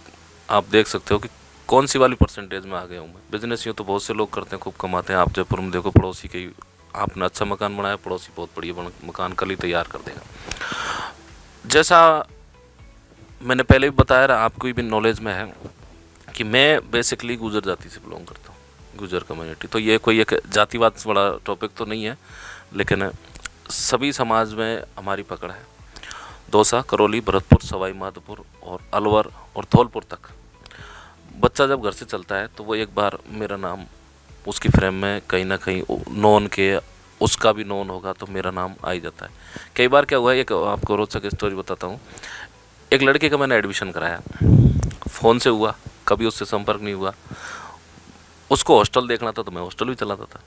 आप देख सकते हो कि कौन सी वाली परसेंटेज में आ गया हूँ मैं। बिजनेस यूँ तो बहुत से लोग करते हैं, खूब कमाते हैं। आप जयपुर में देखो, पड़ोसी के आपने अच्छा मकान बनाया, पड़ोसी बहुत बढ़िया मकान कल ही तैयार कर देगा। जैसा मैंने पहले भी बताया, आपको भी नॉलेज में है कि मैं बेसिकली गुजर जाति से बिलोंग करता हूँ, गुजर कम्युनिटी। तो ये कोई एक जातिवाद से बड़ा टॉपिक तो नहीं है, लेकिन सभी समाज में हमारी पकड़ है। दौसा, करौली, भरतपुर, सवाई माधोपुर और अलवर और धौलपुर तक बच्चा जब घर से चलता है तो वो एक बार मेरा नाम उसकी फ्रेम में कहीं ना कहीं नॉन के उसका भी नॉन होगा तो मेरा नाम आ ही जाता है। कई बार क्या हुआ है, एक आपको रोचक स्टोरी बताता हूँ। एक लड़के का मैंने एडमिशन कराया, फ़ोन से हुआ, कभी उससे संपर्क नहीं हुआ। उसको हॉस्टल देखना था तो मैं हॉस्टल भी चलाता था।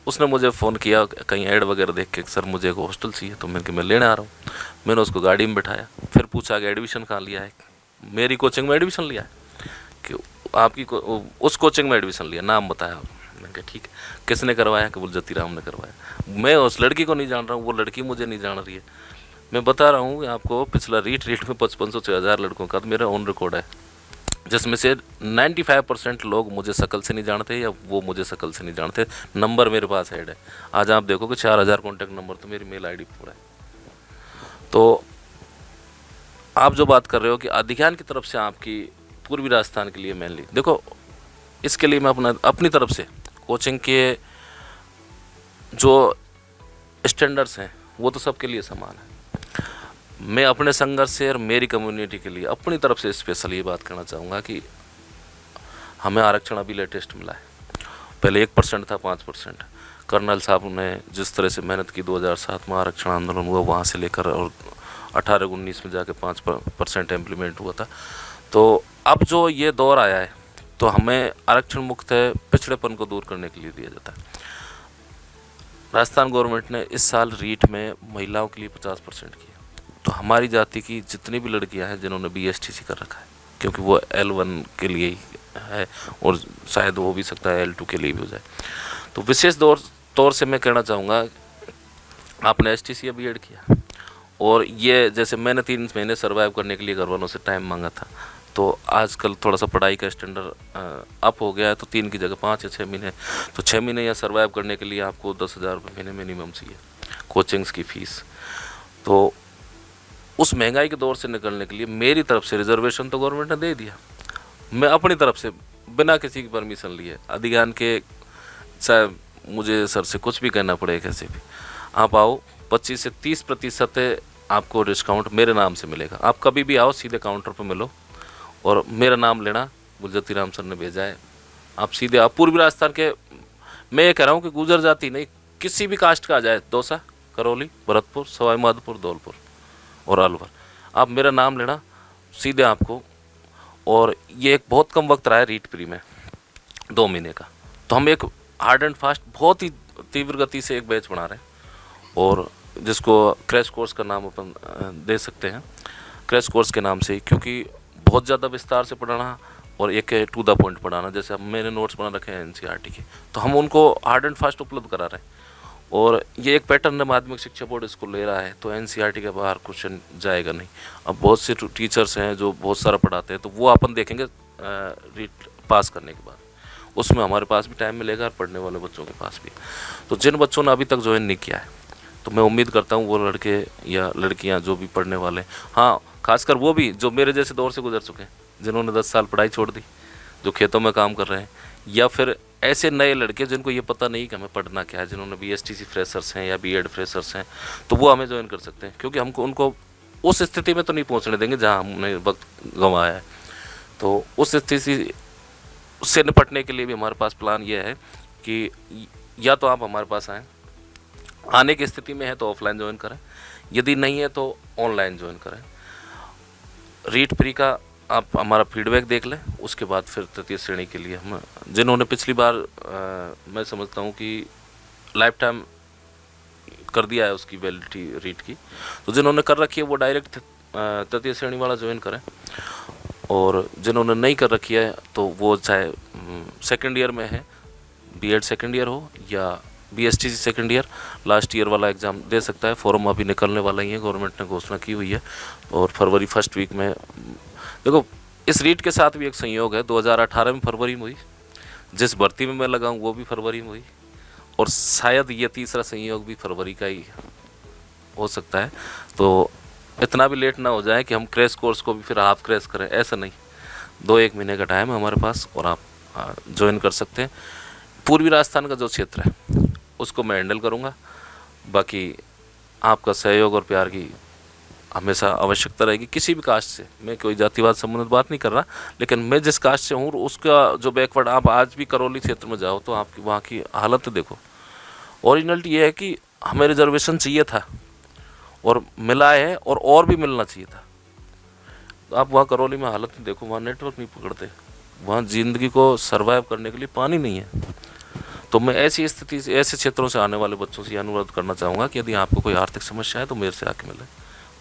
उसने मुझे फ़ोन किया कहीं ऐड वगैरह देख के, सर मुझे एक हॉस्टल चाहिए, तो मैं लेने आ रहा हूँ। मैंने उसको गाड़ी में बैठाया, फिर पूछा कि एडमिशन कहाँ लिया है। मेरी कोचिंग में एडमिशन लिया है कि आपकी उस कोचिंग में एडमिशन लिया, नाम बताया। मैंने कहा ठीक है, किसने करवाया? कि बोल जतीराम ने करवाया। मैं उस लड़की को नहीं जान रहा हूँ, वो लड़की मुझे नहीं जान रही है। मैं बता रहा हूँ आपको, पिछला रीट में 5500 से 1000 लड़कों का मेरा ऑन रिकॉर्ड है, जिसमें से 95% लोग मुझे शकल से नहीं जानते या वो मुझे शकल से नहीं जानते। नंबर मेरे पास ऐड है। आज आप देखो कि 4000 कॉन्टैक्ट नंबर तो मेरी मेल ID पूरा है। तो आप जो बात कर रहे हो कि अधिज्ञान की तरफ से आपकी पूर्वी राजस्थान के लिए मेनली, देखो इसके लिए मैं अपनी तरफ से कोचिंग के जो स्टैंडर्ड्स हैं वो तो सबके लिए समान है। मैं अपने संघर्ष से और मेरी कम्युनिटी के लिए अपनी तरफ से स्पेशल ये बात कहना चाहूँगा कि हमें आरक्षण अभी लेटेस्ट मिला है। पहले 1% था, 5%। कर्नल साहब ने जिस तरह से मेहनत की, 2007 में आरक्षण आंदोलन हुआ, वहाँ से लेकर और 18-19 में जाके 5% इम्प्लीमेंट हुआ था। तो अब जो ये दौर आया है तो हमें आरक्षण मुक्त है पिछड़ेपन को दूर करने के लिए दिया जाता है। राजस्थान गवर्नमेंट ने इस साल रीट में महिलाओं के लिए 50% किया। तो हमारी जाति की जितनी भी लड़कियां हैं जिन्होंने BSTC कर रखा है, क्योंकि वो L1 के लिए ही है और शायद हो भी सकता है L2 के लिए भी हो जाए, तो विशेष तौर से मैं कहना चाहूँगा, आपने STC या B.Ed किया और ये जैसे मैंने 3 महीने सर्वाइव करने के लिए घर वालों से टाइम मांगा था, तो आजकल थोड़ा सा पढ़ाई का स्टैंडर्ड अप हो गया है, तो 3 की जगह 5 या 6 महीने, तो 6 महीने या सर्वाइव करने के लिए आपको 10,000 रुपये महीने मिनिमम चाहिए कोचिंग्स की फ़ीस। तो उस महंगाई के दौर से निकलने के लिए मेरी तरफ से रिजर्वेशन तो गवर्नमेंट ने दे दिया, मैं अपनी तरफ से बिना किसी की परमिशन लिए अधिज्ञान के, चाहे मुझे सर से कुछ भी कहना पड़े कैसे भी, आप आओ, 25 से 30% आपको डिस्काउंट मेरे नाम से मिलेगा। आप कभी भी आओ, सीधे काउंटर पर मिलो और मेरा नाम लेना, गुलजती राम सर ने भेजा है, आप सीधे आप पूर्वी राजस्थान के, मैं ये कह रहा हूँ कि गुजर जाति नहीं, किसी भी कास्ट का आ जाए, दौसा, करौली, भरतपुर, सवाई माधोपुर, धौलपुर और अलवर, आप मेरा नाम लेना सीधे आपको। और ये एक बहुत कम वक्त रहा है रीट प्री में 2 महीने का, तो हम एक हार्ड एंड फास्ट बहुत ही तीव्र गति से एक बैच बना रहे हैं और जिसको क्रैश कोर्स का नाम अपन दे सकते हैं, क्रैश कोर्स के नाम से, क्योंकि बहुत ज़्यादा विस्तार से पढ़ाना और एक टू द पॉइंट पढ़ाना। जैसे अब मैंने नोट्स बना रखे हैं NCERT के, तो हम उनको हार्ड एंड फास्ट उपलब्ध करा रहे हैं और ये एक पैटर्न माध्यमिक शिक्षा बोर्ड इसको ले रहा है, तो NCERT के बाहर क्वेश्चन जाएगा नहीं। अब बहुत से टीचर्स हैं जो बहुत सारा पढ़ाते हैं, तो वो अपन देखेंगे रीट पास करने के बाद, उसमें हमारे पास भी टाइम मिलेगा और पढ़ने वाले बच्चों के पास भी। तो जिन बच्चों ने अभी तक ज्वाइन नहीं किया है, तो मैं उम्मीद करता हूँ वो लड़के या लड़कियाँ जो भी पढ़ने वाले, हाँ खासकर वो भी जो मेरे जैसे दौर से गुजर चुके हैं, जिन्होंने 10 साल पढ़ाई छोड़ दी, जो खेतों में काम कर रहे हैं, या फिर ऐसे नए लड़के जिनको ये पता नहीं कि हमें पढ़ना क्या है, जिन्होंने BSTC फ्रेशर्स हैं या B.Ed फ्रेशर्स हैं, तो वो हमें ज्वाइन कर सकते हैं, क्योंकि हमको उनको उस स्थिति में तो नहीं पहुंचने देंगे जहां हमने वक्त गंवाया है। तो उस स्थिति से निपटने के लिए भी हमारे पास प्लान ये है कि या तो आप हमारे पास आएँ, आने की स्थिति में है तो ऑफलाइन ज्वाइन करें, यदि नहीं है तो ऑनलाइन ज्वाइन करें। रीट प्री का आप हमारा फीडबैक देख लें, उसके बाद फिर तृतीय श्रेणी के लिए हम, जिन्होंने पिछली बार मैं समझता हूँ कि लाइफ टाइम कर दिया है उसकी वैलिडिटी रीट की, तो जिन्होंने कर रखी है वो डायरेक्ट तृतीय श्रेणी वाला ज्वाइन करें, और जिन्होंने नहीं कर रखी है तो वो चाहे सेकेंड ईयर में है, B.Ed सेकेंड ईयर हो या BSTC second year, last year वाला एग्ज़ाम दे सकता है। फॉर्म अभी निकलने वाला ही है, गवर्नमेंट ने घोषणा की हुई है, और फरवरी फर्स्ट वीक में, देखो इस रीट के साथ भी एक संयोग है, 2018 में फरवरी में हुई, जिस भर्ती में मैं लगा हूँ वो भी फरवरी में हुई, और शायद ये तीसरा संयोग भी फरवरी का ही हो सकता है। तो इतना भी लेट ना हो जाए कि हम क्रैश कोर्स को भी फिर हाफ क्रैश करें, ऐसा नहीं, 2-1 महीने का टाइम है हमारे पास और आप ज्वाइन कर सकते हैं। पूर्वी राजस्थान का जो क्षेत्र है उसको मैं हैंडल करूँगा, बाकी आपका सहयोग और प्यार की हमेशा आवश्यकता रहेगी, किसी भी कास्ट से। मैं कोई जातिवाद संबंधित बात नहीं कर रहा, लेकिन मैं जिस कास्ट से हूँ उसका जो बैकवर्ड, आप आज भी करौली क्षेत्र में जाओ तो आपकी वहाँ की हालत देखो। ओरिजिनलिटी ये है कि हमें रिजर्वेशन चाहिए था और मिला है, और भी मिलना चाहिए था। तो आप वहाँ करौली में हालत देखो, वहाँ नेटवर्क नहीं पकड़ते, वहाँ ज़िंदगी को सर्वाइव करने के लिए पानी नहीं है। तो मैं ऐसी स्थिति से, ऐसे क्षेत्रों से आने वाले बच्चों से अनुरोध करना चाहूँगा कि यदि आपको कोई आर्थिक समस्या है तो मेरे से आके मिले,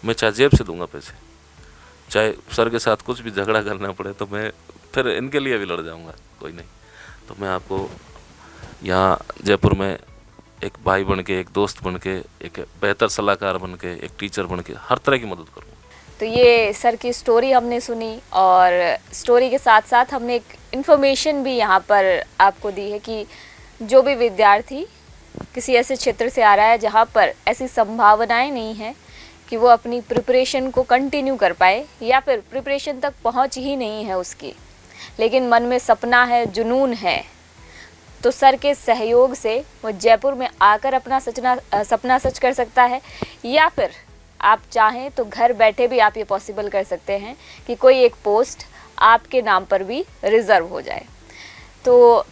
मैं चाहे जेब से दूंगा पैसे, चाहे सर के साथ कुछ भी झगड़ा करना पड़े तो मैं फिर इनके लिए भी लड़ जाऊंगा, कोई नहीं। तो मैं आपको यहाँ जयपुर में एक भाई बन के, एक दोस्त बन के, एक बेहतर सलाहकार बन के, एक टीचर बन के हर तरह की मदद करूँगा। तो ये सर की स्टोरी हमने सुनी, और स्टोरी के साथ साथ हमने एक इन्फॉर्मेशन भी यहाँ पर आपको दी है कि जो भी विद्यार्थी किसी ऐसे क्षेत्र से आ रहा है जहाँ पर ऐसी संभावनाएं नहीं है कि वो अपनी प्रिपरेशन को कंटिन्यू कर पाए, या फिर प्रिपरेशन तक पहुँच ही नहीं है उसकी, लेकिन मन में सपना है, जुनून है, तो सर के सहयोग से वो जयपुर में आकर अपना सपना सच कर सकता है। या फिर आप चाहें तो घर बैठे भी आप ये पॉसिबल कर सकते हैं कि कोई एक पोस्ट आपके नाम पर भी रिज़र्व हो जाए। तो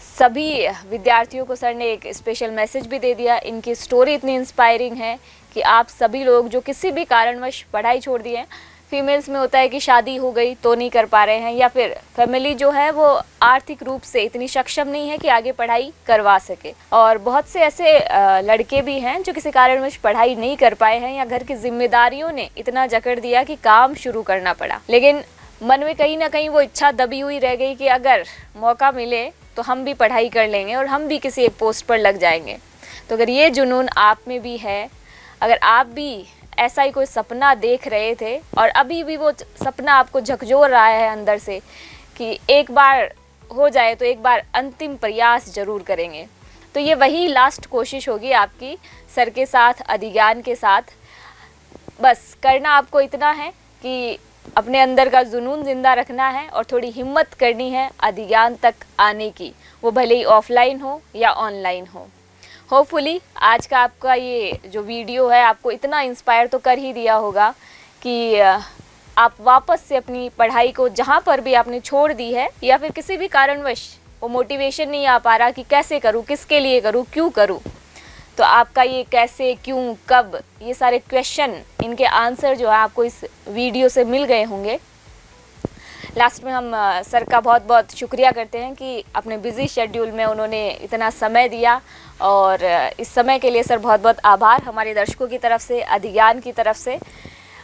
सभी विद्यार्थियों को सर ने एक स्पेशल मैसेज भी दे दिया। इनकी स्टोरी इतनी इंस्पायरिंग है कि आप सभी लोग जो किसी भी कारणवश पढ़ाई छोड़ दिए हैं, फीमेल्स में होता है कि शादी हो गई तो नहीं कर पा रहे हैं, या फिर फैमिली जो है वो आर्थिक रूप से इतनी सक्षम नहीं है कि आगे पढ़ाई करवा सके। और बहुत से ऐसे लड़के भी हैं जो किसी कारणवश पढ़ाई नहीं कर पाए हैं, या घर की जिम्मेदारियों ने इतना जकड़ दिया कि काम शुरू करना पड़ा। लेकिन मन में कहीं ना कहीं वो इच्छा दबी हुई रह गई कि अगर मौका मिले तो हम भी पढ़ाई कर लेंगे और हम भी किसी एक पोस्ट पर लग जाएंगे। तो अगर ये जुनून आप में भी है, अगर आप भी ऐसा ही कोई सपना देख रहे थे और अभी भी वो सपना आपको झकझोर रहा है अंदर से कि एक बार हो जाए तो एक बार अंतिम प्रयास ज़रूर करेंगे, तो ये वही लास्ट कोशिश होगी आपकी सर के साथ, अधिज्ञान के साथ। बस करना आपको इतना है कि अपने अंदर का जुनून ज़िंदा रखना है और थोड़ी हिम्मत करनी है अधिज्ञान तक आने की, वो भले ही ऑफलाइन हो या ऑनलाइन हो। होपफुली आज का आपका ये जो वीडियो है आपको इतना इंस्पायर तो कर ही दिया होगा कि आप वापस से अपनी पढ़ाई को जहाँ पर भी आपने छोड़ दी है, या फिर किसी भी कारणवश वो मोटिवेशन नहीं आ पा रहा कि कैसे करूँ, किसके लिए करूँ, क्यों करूँ, तो आपका ये कैसे, क्यों, कब, ये सारे क्वेश्चन, इनके आंसर जो है आपको इस वीडियो से मिल गए होंगे। लास्ट में हम सर का बहुत बहुत शुक्रिया करते हैं कि अपने बिज़ी शेड्यूल में उन्होंने इतना समय दिया, और इस समय के लिए सर बहुत बहुत आभार हमारे दर्शकों की तरफ से, अधिज्ञान की तरफ से।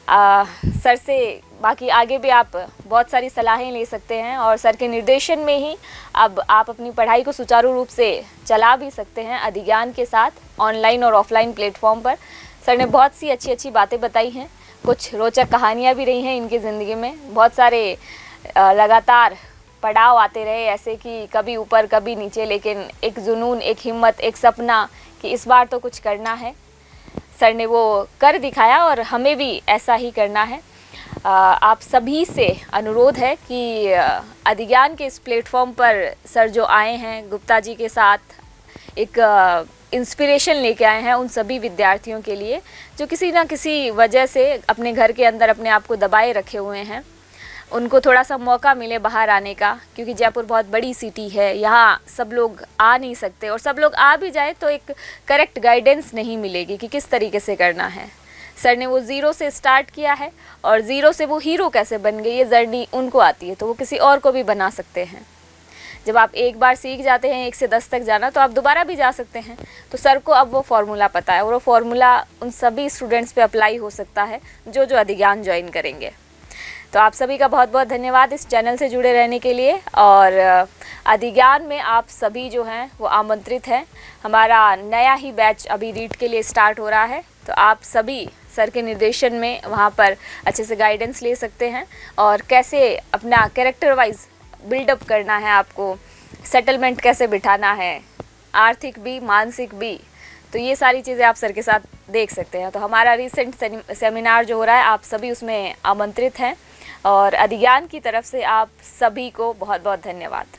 सर से बाकी आगे भी आप बहुत सारी सलाहें ले सकते हैं, और सर के निर्देशन में ही अब आप अपनी पढ़ाई को सुचारू रूप से चला भी सकते हैं अधिज्ञान के साथ, ऑनलाइन और ऑफलाइन प्लेटफॉर्म पर। सर ने बहुत सी अच्छी अच्छी बातें बताई हैं, कुछ रोचक कहानियाँ भी रही हैं इनकी ज़िंदगी में। बहुत सारे लगातार पड़ाव आते रहे ऐसे कि कभी ऊपर कभी नीचे, लेकिन एक जुनून, एक हिम्मत, एक सपना कि इस बार तो कुछ करना है, सर ने वो कर दिखाया और हमें भी ऐसा ही करना है। आप सभी से अनुरोध है कि अधिज्ञान के इस प्लेटफॉर्म पर सर जो आए हैं गुप्ता जी के साथ एक इंस्पिरेशन लेके आए हैं उन सभी विद्यार्थियों के लिए जो किसी ना किसी वजह से अपने घर के अंदर अपने आप को दबाए रखे हुए हैं। उनको थोड़ा सा मौका मिले बाहर आने का, क्योंकि जयपुर बहुत बड़ी सिटी है, यहाँ सब लोग आ नहीं सकते, और सब लोग आ भी जाए तो एक करेक्ट गाइडेंस नहीं मिलेगी कि किस तरीके से करना है। सर ने वो ज़ीरो से स्टार्ट किया है, और ज़ीरो से वो हीरो कैसे बन गए ये जर्नी उनको आती है, तो वो किसी और को भी बना सकते हैं। जब आप एक बार सीख जाते हैं 1 से 10 तक जाना, तो आप दोबारा भी जा सकते हैं। तो सर को अब वो फार्मूला पता है, और वो फार्मूला उन सभी स्टूडेंट्स पे अप्लाई हो सकता है जो अधिज्ञान ज्वाइन करेंगे। तो आप सभी का बहुत बहुत धन्यवाद इस चैनल से जुड़े रहने के लिए, और अधिज्ञान में आप सभी जो हैं वो आमंत्रित हैं। हमारा नया ही बैच अभी रीट के लिए स्टार्ट हो रहा है, तो आप सभी सर के निर्देशन में वहाँ पर अच्छे से गाइडेंस ले सकते हैं, और कैसे अपना कैरेक्टर वाइज बिल्डअप करना है, आपको सेटलमेंट कैसे बिठाना है, आर्थिक भी मानसिक भी, तो ये सारी चीज़ें आप सर के साथ देख सकते हैं। तो हमारा रिसेंट सेमिनार जो हो रहा है आप सभी उसमें आमंत्रित हैं, और अधिज्ञान की तरफ से आप सभी को बहुत बहुत धन्यवाद।